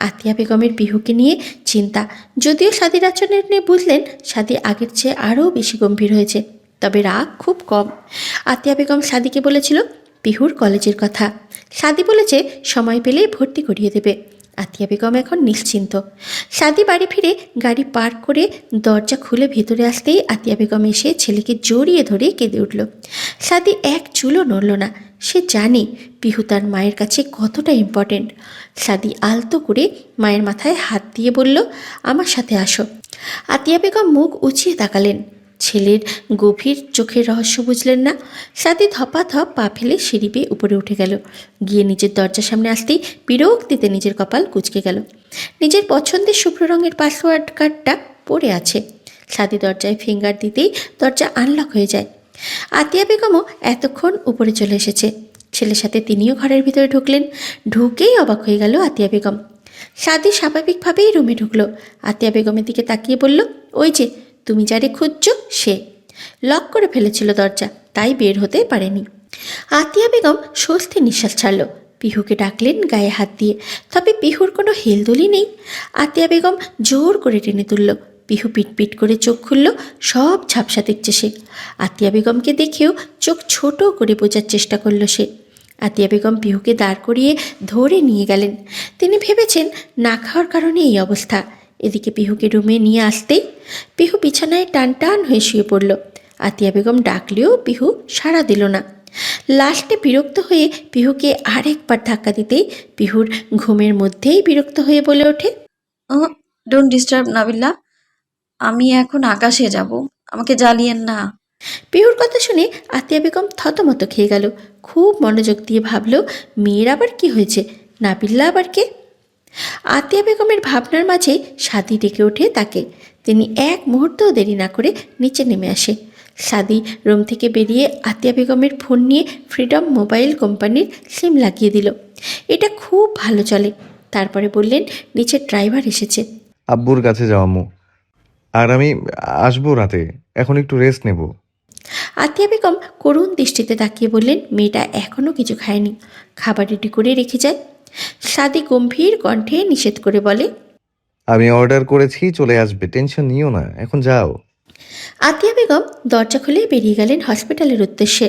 [SPEAKER 1] আতিয়া বেগমের বিহুকে নিয়ে চিন্তা। যদিও সাদির আচরণের নিয়ে বুঝলেন সাদি আগের চেয়ে আরও বেশি গম্ভীর হয়েছে, তবে রাগ খুব কম। আতিয়া বেগম সাদিকে বলেছিল পিহুর কলেজের কথা। সাদি বলেছে সময় পেলেই ভর্তি করিয়ে দেবে। আতিয়া বেগম এখন নিশ্চিন্ত। সাদি বাড়ি ফিরে গাড়ি পার্ক করে দরজা খুলে ভেতরে আসতেই আতিয়া বেগম এসে ছেলেকে জড়িয়ে ধরে কেঁদে উঠল। সাদি এক চুলও নড়ল না। সে জানে পিহু তার মায়ের কাছে কতটা ইম্পর্টেন্ট। সাদি আলতো করে মায়ের মাথায় হাত দিয়ে বলল, আমার সাথে আসো। আতিয়া বেগম মুখ উঁচিয়ে তাকালেন। ছেলের গভীর চোখের রহস্য বুঝলেন না। সাদি ধপাধপ পা ফেলে সিঁড়ি বেয়ে উপরে উঠে গেল। গিয়ে নিজের দরজার সামনে আসতেই বিরক্তিতে নিজের কপাল কুঁচকে গেল। নিজের পছন্দের শুভ্র রঙের পাসওয়ার্ড কার্ডটা পড়ে আছে। সাদি দরজায় ফিঙ্গার দিতেই দরজা আনলক হয়ে যায়। আতিয়া বেগমও এতক্ষণ উপরে চলে এসেছে। ছেলের সাথে তিনিও ঘরের ভিতরে ঢুকলেন। ঢুকেই অবাক হয়ে গেল আতিয়া বেগম। সাদি স্বাভাবিকভাবেই রুমে ঢুকলো। আতিয়া বেগমের দিকে তাকিয়ে বলল, ওই যে তুমি যারে খুঁজছো সে। লক করে ফেলেছিল দরজা, তাই বের হতে পারেনি। আতিয়া বেগম স্বস্তি নিঃশ্বাস ছাড়ল। পিহুকে ডাকলেন গায়ে হাত দিয়ে, তবে পিহুর কোনো হেলদোলই নেই। আতিয়া বেগম জোর করে টেনে তুলল। পিহু পিটপিট করে চোখ খুলল। সব ঝাপসা দেখছে সে। আতিয়া বেগমকে দেখেও চোখ ছোট করে বোঝার চেষ্টা করল সে। আতিয়া বেগম পিহুকে দাঁড় করিয়ে ধরে নিয়ে গেলেন। তিনি ভেবেছেন না খাওয়ার কারণে এই অবস্থা। এদিকে পিহুকে রুমে নিয়ে আসতেই পিহু বিছানায় টান টান হয়ে শুয়ে পড়ল। আতিয়া বেগম ডাকলেও পিহু সাড়া দিল না। লাস্টে বিরক্ত হয়ে পিহুকে আরেকবার ধাক্কা দিতেই পিহুর ঘুমের মধ্যেই বিরক্ত হয়ে বলে ওঠে,
[SPEAKER 2] ডোন্ট ডিস্টার্ব নাবিল্লা, আমি এখন আকাশে যাব, আমাকে জ্বালিয়েন না।
[SPEAKER 1] পিহুর কথা শুনে আতিয়া বেগম থতমত খেয়ে গেল। খুব মনোযোগ দিয়ে ভাবল, মেয়ের আবার কি হয়েছে, নাবিল্লা আবার কে? আতিয়া বেগমের ভাবনার মাঝে সাদি ডেকে ওঠে তাকে। তিনি এক মুহূর্তও দেরি না করে নিচে নেমে আসে। সাদি রুম থেকে বেরিয়ে আতিয়া বেগমের ফোন নিয়ে ফ্রিডম মোবাইল কোম্পানির সিম লাগিয়ে দিল। এটা খুব ভালো চলে। তারপরে বললেন, নিচের ড্রাইভার এসেছে।
[SPEAKER 3] আব্বুর কাছে যাও আম্মু, আর আমি আসবো রাতে, এখন একটু রেস্ট নেব।
[SPEAKER 1] আতিয়া বেগম করুণ দৃষ্টিতে তাকিয়ে বললেন, মেয়েটা এখনও কিছু খায়নি, খাবার রেডি করে রেখে যায়। সাদি গম্ভীর কণ্ঠে নিষেধ করে বলে,
[SPEAKER 3] আমি অর্ডার করেছি, চলে আসবে, টেনশন নিও না, এখন যাও।
[SPEAKER 1] আতিয়া বেগম দরজা খুলে বেরিয়ে গেলেন হসপিটালের উদ্দেশ্যে।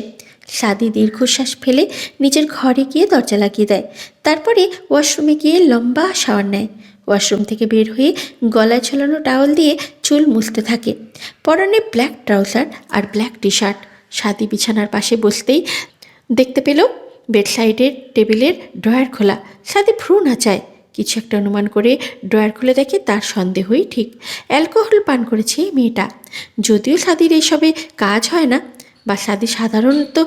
[SPEAKER 1] সাদি দীর্ঘশ্বাস ফেলে নিজের ঘরে গিয়ে দরজা লাগিয়ে দেয়। তারপরে ওয়াশরুমে গিয়ে লম্বা শাওয়ার নেয়। ওয়াশরুম থেকে বের হয়ে গলায় ঝোলানো টাওয়াল দিয়ে চুল মুছতে থাকে। পরনে ব্ল্যাক ট্রাউজার আর ব্ল্যাক টি শার্ট। সাদি বিছানার পাশে বসতেই দেখতে পেল বেড সাইডের টেবিলের ড্রয়ার খোলা। সাদি ভ্রু নাচায়। কিছু একটা অনুমান করে ড্রয়ার খুলে দেখে তার সন্দেহই ঠিক। অ্যালকোহল পান করেছে মেয়েটা। যদিও সাদির এইসবে কাজ হয় না বা সাদি সাধারণত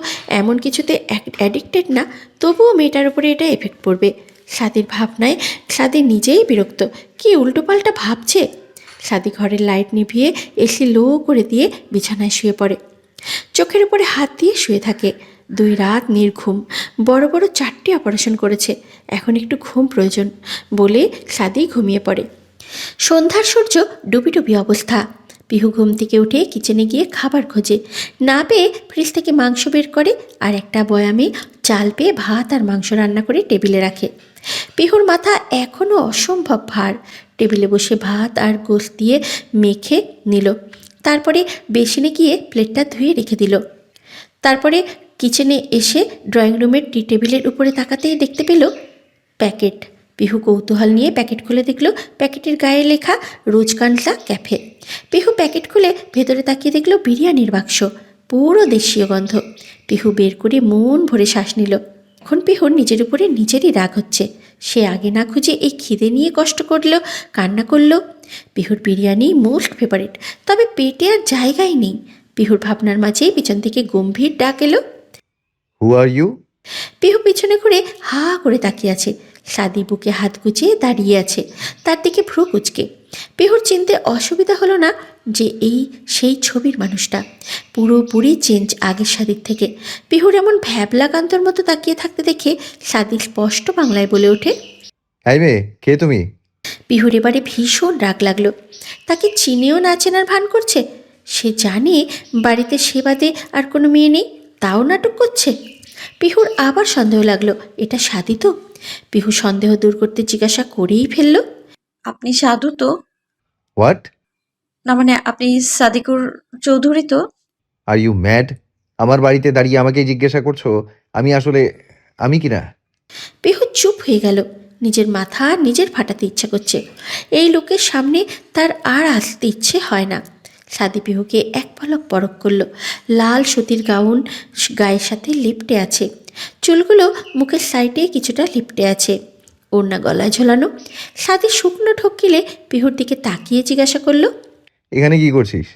[SPEAKER 1] এমন কিছুতে অ্যাডিক্টেড না, তবুও মেয়েটার উপরে এটা এফেক্ট পড়বে। সাদির ভাবনায় সাদি নিজেই বিরক্ত। কি উল্টোপাল্টা ভাবছে। সাদি ঘরের লাইট নিভিয়ে এসি লো করে দিয়ে বিছানায় শুয়ে পড়ে। চোখের উপরে হাত দিয়ে শুয়ে থাকে। 2 রাত নির্ঘুম। বড় বড় 4টি অপারেশন করেছে। এখন একটু ঘুম প্রয়োজন বলে সাদি ঘুমিয়ে পড়ে। সন্ধ্যার সূর্য ডুবি ডুবি অবস্থা। পিহু ঘুম থেকে উঠে কিচেনে গিয়ে খাবার খোঁজে। না পেয়ে ফ্রিজ থেকে মাংস বের করে আর একটা বয়ামে চাল পেয়ে ভাত আর মাংস রান্না করে টেবিলে রাখে। পিহুর মাথা এখনও অসম্ভব ভার। টেবিলে বসে ভাত আর গোশত দিয়ে মেখে নিল। তারপরে বেসিনে গিয়ে প্লেটটা ধুয়ে রেখে দিল। তারপরে কিচেনে এসে ড্রয়িং রুমের টি টেবিলের উপরে তাকাতেই দেখতে পেল প্যাকেট। পিহু কৌতূহল নিয়ে প্যাকেট খুলে দেখল প্যাকেটের গায়ে লেখা রোজকানসা ক্যাফে। পিহু প্যাকেট খুলে ভেতরে তাকিয়ে দেখল বিরিয়ানির বাক্স, পুরো দেশীয় গন্ধ। পিহু বের করে মন ভরে শ্বাস নিল। এখন পিহুর নিজের উপরে নিজেরই রাগ হচ্ছে। সে আগে না খুঁজে এই খিদে নিয়ে কষ্ট করলো, কান্না করলো। পিহুর বিরিয়ানি মোস্ট ফেভারিট, তবে পেটে আর জায়গাই নেই। পিহুর ভাবনার মাঝেই পিছন থেকে গম্ভীর ডাক এলো।
[SPEAKER 3] হু আর ইউ?
[SPEAKER 1] পিহু পিছনে ঘুরে হা করে তাকিয়ে আছে। সাদি বুকে হাত গুছিয়ে দাঁড়িয়ে আছে, তার দিকে ভ্রু কুচকে। পিহুর চিনতে অসুবিধা হলো না যে এই সেই ছবির মানুষটা। পুরোপুরি চেঞ্জ আগের সাদির থেকে। পিহুর এমন ভ্যাবলা কান্তর মতো তাকিয়ে থাকতে দেখে সাদি স্পষ্ট বাংলায় বলে ওঠে,
[SPEAKER 3] এই মেয়ে, কে তুমি?
[SPEAKER 1] পিহুর এবারে ভীষণ রাগ লাগলো। তাকে চিনেও না চেনার ভান করছে। সে জানে বাড়িতে সে বাদে আর কোনো মেয়ে নেই, তাও নাটক করছে। পিহুর আবার সন্দেহ লাগলো, এটা সাদি তো। পিহু সন্দেহ দূর করতে জিজ্ঞাসা করেই ফেলল,
[SPEAKER 2] আপনি সাধু তো?
[SPEAKER 3] হোয়াট?
[SPEAKER 2] না মানে আপনি সাদিকুর চৌধুরী তো?
[SPEAKER 3] Are you mad? আমার বাড়িতে দাঁড়িয়ে আমাকে জিজ্ঞাসা করছো আমি কিনা?
[SPEAKER 1] পিহু চুপ হয়ে গেল। নিজের মাথা নিজের ফাটাতে ইচ্ছা করছে। এই লোকের সামনে তার আর আসতে ইচ্ছে হয় না। সাদি পিহুকে এক পলক পরক করল। লাল সুতির গাউন গায়ের সাথে লিপটে আছে। চুলগুলো মুখের সাইডে কিছুটা লিপটে আছে। ওড়না গলায় ঝোলানো। সাদি শুকনো ঠকিলে পিহুর দিকে তাকিয়ে জিজ্ঞাসা করলো,
[SPEAKER 3] এখানে কি করছিস?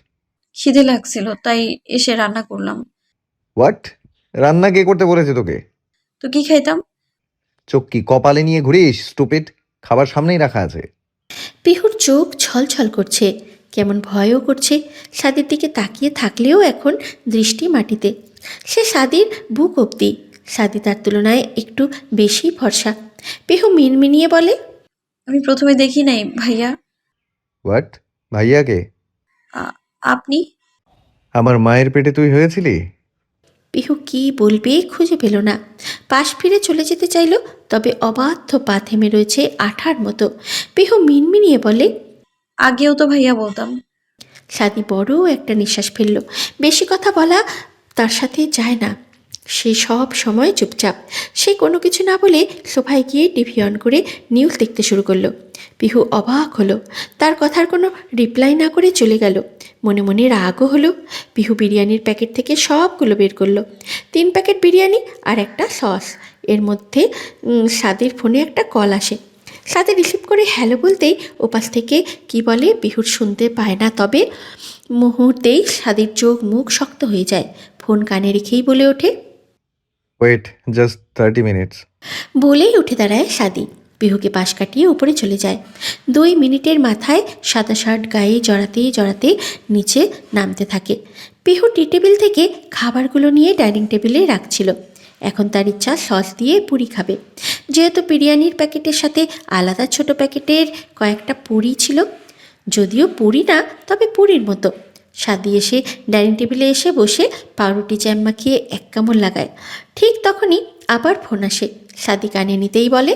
[SPEAKER 2] খিদে লাগছিল তাই এসে রান্না করলাম।
[SPEAKER 3] হোয়াট? রান্না কে করতে বলেছে তোকে?
[SPEAKER 2] তো কি খাইতাম?
[SPEAKER 3] চোখ কি কপালে নিয়ে ঘুরিস স্টুপিড? খাবার সামনেই রাখা আছে।
[SPEAKER 1] পিহুর চোখ ছলছল করছে, কেমন ভয়ও করছে। সাদির দিকে তাকিয়ে থাকলেও এখন দৃষ্টি মাটিতে। সে সাদির বুক অব্দি। সাদি তার তুলনায় একটু বেশি ফর্সা। পিহু মিনমিনিয়ে বলে,
[SPEAKER 2] আমি প্রথমে দেখি নাই ভাইয়া।
[SPEAKER 3] হোয়াট? ভাইয়াকে?
[SPEAKER 2] আপনি?
[SPEAKER 3] আমার মায়ের পেটে তুই হয়েছিলি?
[SPEAKER 1] পিহু কি বলবে খুঁজে পেল না। পাশ ফিরে চলে যেতে চাইল, তবে অবাধ্য পা থেমে রয়েছে আঠার মতো। পিহু মিনমিনিয়ে বলে,
[SPEAKER 2] আগেও তো ভাইয়া বলতাম।
[SPEAKER 1] সাদি বড় একটা নিঃশ্বাস ফেলল। বেশি কথা বলা তার সাথে যায় না। সে সব সময় চুপচাপ। সে কোনো কিছু না বলে সোফায় গিয়ে টিভি অন করে নিউজ দেখতে শুরু করলো। পিহু অবাক হলো। তার কথার কোনো রিপ্লাই না করে চলে গেল। মনে মনে রাগও হলো। পিহু বিরিয়ানির প্যাকেট থেকে সবগুলো বের করলো। 3 প্যাকেট বিরিয়ানি আর একটা সস। এর মধ্যে সাদির ফোনে একটা কল আসে। সাথে রিসিভ করে হ্যালো বলতেই ওপাশ থেকে কি বলে পিহুর শুনতে পায় না, তবে মুহূর্তেই সাদির চোখ মুখ শক্ত হয়ে যায়। ফোন কানে রেখেই বলে ওঠে,
[SPEAKER 3] ওয়েট জাস্ট 30 মিনিটস।
[SPEAKER 1] বলেই উঠে দাঁড়ায় সাদি। পিহুকে পাশ কাটিয়ে উপরে চলে যায়। 2 মিনিটের মাথায় সাদা শার্ট গায়ে জড়াতে জড়াতে নিচে নামতে থাকে। পিহু টি টেবিল থেকে খাবারগুলো নিয়ে ডাইনিং টেবিলে রাখছিল। এখন তার ইচ্ছা সস দিয়ে পুরি খাবে। যেহেতু বিরিয়ানির প্যাকেটের সাথে আলাদা ছোট প্যাকেটের কয়েকটা পুরি ছিল, যদিও পুরি না তবে পুরির মতো। সাদি এসে ডাইনিং টেবিলে এসে বসে পাউরুটি জ্যাম মাখিয়ে এক কামড় লাগায়। ঠিক তখনই আবার ফোন আসে। সাদি কানে নিতেই বলে,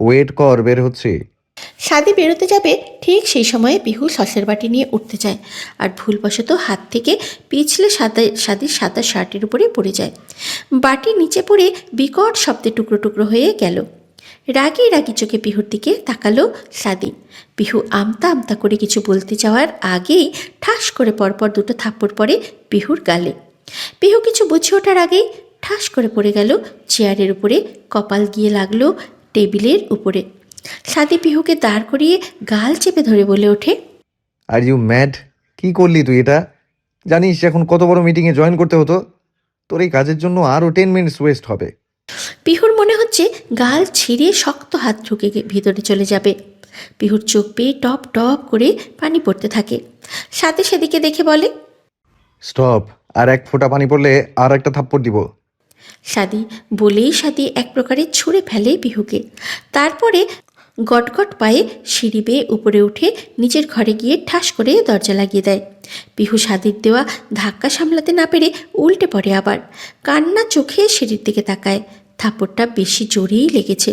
[SPEAKER 3] ওয়েট কর, বের হচ্ছে।
[SPEAKER 1] সাদি বেরোতে যাবে, ঠিক সেই সময়ে পিহু সসের বাটি নিয়ে উঠতে যায় আর ভুলবশত হাত থেকে পিছলে সাদির সাদা শার্টের উপরে পড়ে যায়। বাটি নিচে পড়ে বিকট শব্দে টুকরো টুকরো হয়ে গেল। রাগি রাগি চোখে পিহুর দিকে তাকালো সাদি। পিহু আমতা আমতা করে কিছু বলতে যাওয়ার আগেই ঠাস করে পরপর 2 থাপ্পড় পড়ে পিহুর গালে। পিহু কিছু বুঝে ওঠার আগেই ঠাস করে পড়ে গেল চেয়ারের উপরে। কপাল গিয়ে লাগলো টেবিলের উপরে। সাদি পিহুকে দাঁড় করিয়ে গাল চেপে ধরে বলে ওঠে,
[SPEAKER 3] আর ইউ ম্যাড? কি করলি তুই এটা? জানিস এখন কত বড় মিটিংয়ে জয়েন করতে হতো? তোর এই কাজের জন্য আরও 10 মিনিটস ওয়েস্ট হবে।
[SPEAKER 1] পিহুর মনে হচ্ছে গাল ছিঁড়ে শক্ত হাত ঢুকে ভিতরে চলে যাবে। পিহুর চোখ বেয়ে টপ টপ করে পানি পড়তে থাকে। সাথে সেদিকে দেখে বলে,
[SPEAKER 3] স্টপ, আর এক ফোঁটা পানি পড়লে আর একটা থাপ্পড় দিব।
[SPEAKER 1] সাদি বলেই সাদি এক প্রকারে ছুঁড়ে ফেলে পিহুকে। তারপরে গটগট পায়ে সিঁড়ি বেয়ে উপরে উঠে নিজের ঘরে গিয়ে ঠাস করে দরজা লাগিয়ে দেয়। পিহু সাদির দেওয়া ধাক্কা সামলাতে না পেরে উল্টে পড়ে, আবার কান্না চোখে সিঁড়ির দিকে তাকায়। থাপ্পড়টা বেশি জোরেই লেগেছে।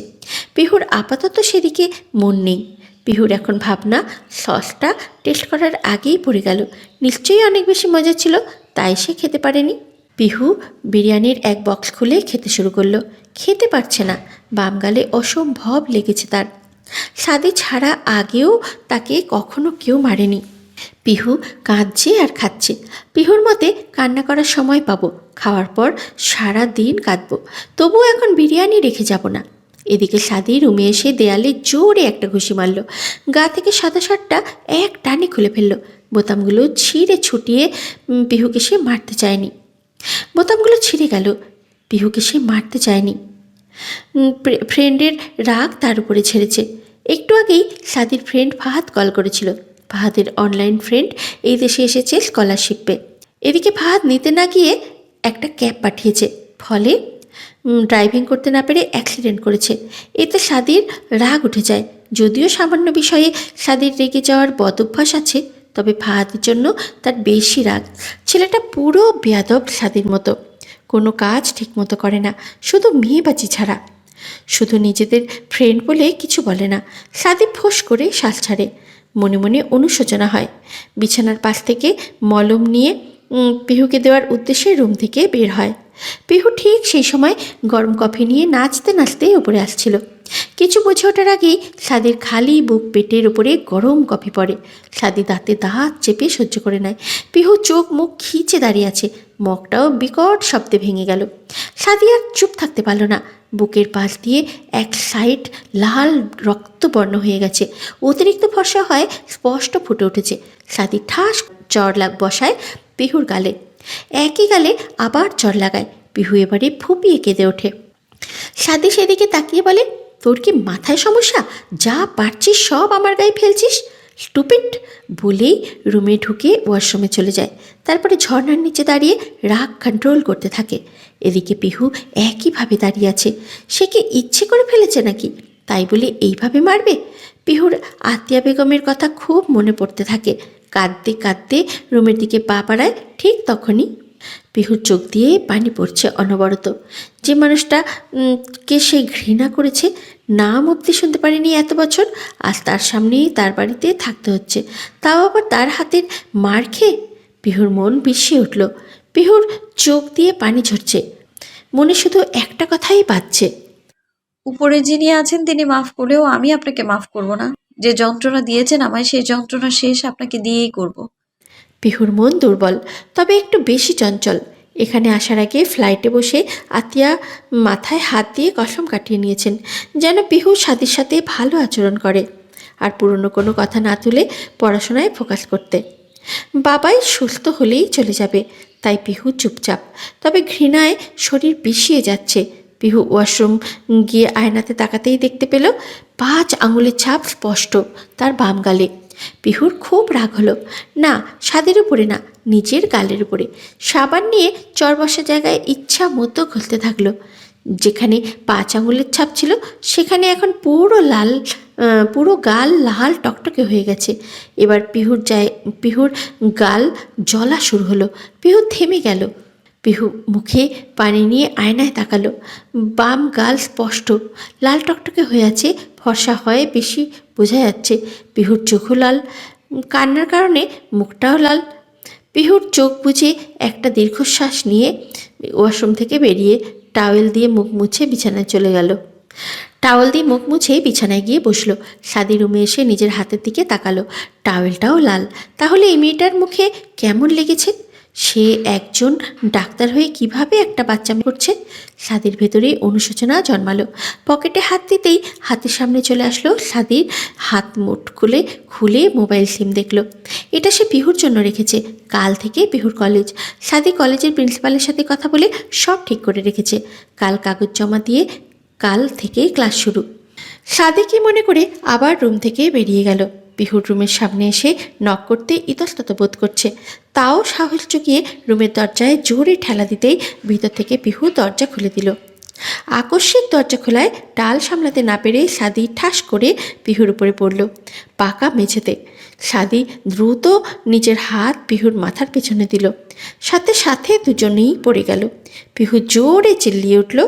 [SPEAKER 1] পিহুর আপাতত সেদিকে মন নেই। পিহুর এখন ভাবনা, সসটা টেস্ট করার আগেই পড়ে গেল। নিশ্চয়ই অনেক বেশি মজা ছিল, তাই সে খেতে পারেনি। পিহু বিরিয়ানির এক বক্স খুলে খেতে শুরু করলো। খেতে পারছে না, বাম গালে অসম্ভব লেগেছে তার। সাদি ছাড়া আগেও তাকে কখনো কেউ মারেনি। পিহু কাঁদছে আর খাচ্ছে। পিহুর মতে কান্না করার সময় পাবো, খাওয়ার পর সারা দিন কাঁদবো, তবুও এখন বিরিয়ানি রেখে যাব না। এদিকে সাদি রুমে এসে দেয়ালে জোরে একটা ঘুষি মারল। গা থেকে সাদা শার্টটা এক টানে খুলে ফেলল। বোতামগুলো ছিঁড়ে ছুটিয়ে পিহুকে সে মারতে চায়নি। বোতামগুলো ছিঁড়ে গেল। পিহুকে সে মারতে চায়নি। ফ্রেন্ডের রাগ তার উপরে ছেড়েছে। একটু আগেই সাদির ফ্রেন্ড ফাহাদ কল করেছিল। ফাহাদের অনলাইন ফ্রেন্ড এই দেশে এসেছে স্কলারশিপে। এদিকে ফাহাদ নিতে না গিয়ে একটা ক্যাব পাঠিয়েছে, ফলে ড্রাইভিং করতে না পেরে অ্যাক্সিডেন্ট করেছে। এতে সাদির রাগ উঠে যায়। যদিও সামান্য বিষয়ে সাদির রেগে যাওয়ার বদভ্যাস আছে, তবে ফাহাদের জন্য তার বেশি রাগ। ছেলেটা পুরো বেয়াদব সাদির মতো, কোনো কাজ ঠিকমতো করে না, শুধু মেয়েবাজি ছাড়া। শুধু নিজেদের ফ্রেন্ড বলে কিছু বলে না। সাদি ফোঁস করে শ্বাস ছাড়ে। মনে মনে অনুশোচনা হয়। বিছানার পাশ থেকে মলম নিয়ে পিহুকে দেওয়ার উদ্দেশ্যে রুম থেকে বের হয়। পিহু ঠিক সেই সময় গরম কফি নিয়ে নাচতে নাচতে উপরে আসছিল। কিছু বুঝে ওঠার আগেই সাদির খালি বুক পেটের উপরে গরম কফি পড়ে। সাদি দাঁতে দাঁত চেপে সহ্য করে নেয়। পিহু চোখ মুখ খিচে দাঁড়িয়ে আছে। মগটাও বিকট শব্দে ভেঙে গেল। সাদি আর চুপ থাকতে পারল না। বুকের পাশ দিয়ে এক সাইড লাল রক্তবর্ণ হয়ে গেছে। অতিরিক্ত ফর্সা হয় স্পষ্ট ফুটে উঠেছে। সাদি ঠাস চড় বসায় পিহুর গালে। একই গালে আবার চড় লাগায়। পিহু এবারে ফুপিয়ে কেঁদে ওঠে। সাদি সেদিকে তাকিয়ে বলে, তোর কি মাথায় সমস্যা? যা পারছিস সব আমার গায়ে ফেলছিস, স্টুপিড। বলেই রুমে ঢুকে ওয়াশরুমে চলে যায়। তারপরে ঝর্ণার নিচে দাঁড়িয়ে রাগ কন্ট্রোল করতে থাকে। এদিকে পিহু একইভাবে দাঁড়িয়ে আছে। সে কি ইচ্ছে করে ফেলেছে নাকি? তাই বলে এইভাবে মারবে? পিহুর আতিয়া বেগমের কথা খুব মনে পড়তে থাকে। কাঁদতে কাঁদতে রুমের দিকে পা বাড়ায়। ঠিক তখনই পিহুর চোখ দিয়ে পানি পড়ছে অনবরত। যে মানুষটা কে সে ঘৃণা করেছে, নাম অবধি শুনতে পারেনি এত বছর, আজ তার সামনেই তার বাড়িতে থাকতে হচ্ছে, তাও আবার তার হাতের মার খেয়ে। পিহুর মন বিষিয়ে উঠল। পিহুর চোখ দিয়ে পানি ঝরছে। মনে শুধু একটা কথাই বাজছে,
[SPEAKER 2] উপরে যিনি আছেন তিনি মাফ করলেও আমি আপনাকে মাফ করব না। যে যন্ত্রণা দিয়েছেন আমায়, সেই যন্ত্রণা শেষ আপনাকে দিয়েই করব।
[SPEAKER 1] পিহুর মন দুর্বল, তবে একটু বেশি চঞ্চল। এখানে আসার আগে ফ্লাইটে বসে আতিয়া মাথায় হাত দিয়ে কসম কাটিয়ে নিয়েছেন যেন পিহু সাদির সাথে ভালো আচরণ করে আর পুরনো কোনো কথা না তুলে পড়াশোনায় ফোকাস করতে। বাবাই সুস্থ হলেই চলে যাবে, তাই পিহু চুপচাপ। তবে ঘৃণায় শরীর বিষিয়ে যাচ্ছে। পিহু ওয়াশরুম গিয়ে আয়নাতে তাকাতেই দেখতে পেল 5 আঙুলের ছাপ স্পষ্ট তার বাম গালে। পিহুর খুব রাগ হলো। না, সাদের উপরে না, নিজের গালের উপরে। সাবান নিয়ে চর বসা জায়গায় ইচ্ছা মতো ঘষতে থাকলো। যেখানে 5 আঙুলের ছাপ ছিল সেখানে এখন পুরো গাল লাল টকটকে হয়ে গেছে। এবার পিহুর গাল জ্বলা শুরু হলো। পিহু থেমে গেল। পিহু মুখে পানি নিয়ে আয়নায় তাকালো। বাম গাল স্পষ্ট লাল টকটকে হয়ে আছে, ফর্সা হয়ে বেশি বোঝা যাচ্ছে। পিহুর চোখও লাল, কান্নার কারণে মুখটাও লাল। পিহুর চোখ বুজে একটা দীর্ঘশ্বাস নিয়ে ওয়াশরুম থেকে বেরিয়ে টাওয়েল দিয়ে মুখ মুছে বিছানায় চলে গেল। টাওয়েল দিয়ে মুখ মুছে বিছানায় গিয়ে বসলো। সাদি রুমে এসে নিজের হাতের দিকে তাকালো। টাওয়েলটাও লাল। তাহলে এই মেয়েটার মুখে কেমন লেগেছে? সে একজন ডাক্তার হয়ে কিভাবে একটা বাচ্চা করছে। সাদির ভেতরে অনুশোচনা জন্মালো। পকেটে হাত দিতেই হাতের সামনে চলে আসলো সাদির হাত মুঠ খুলে মোবাইল সিম দেখলো। এটা সে পিহুর জন্য রেখেছে। কাল থেকে পিহুর কলেজ। সাদি কলেজের প্রিন্সিপালের সাথে কথা বলে সব ঠিক করে রেখেছে। কাল কাগজ জমা দিয়ে কাল থেকে ক্লাস শুরু। সাদি কি মনে করে আবার রুম থেকে বেরিয়ে গেল। পিহুর রুমের সামনে এসে নক করতে ইতস্তত বোধ করছে, তাও সাহস জুগিয়ে রুমের দরজায় জোরে ঠেলা দিতেই ভিতর থেকে পিহু দরজা খুলে দিল। আকস্মিক দরজা খোলায় টাল সামলাতে না পেরে সাদি ঠাস করে পিহুর উপরে পড়ল, পাকা মেঝেতে। সাদি দ্রুত নিজের হাত পিহুর মাথার পেছনে দিল, সাথে সাথে দুজনেই পড়ে গেল। পিহু জোরে চিল্লিয়ে উঠল,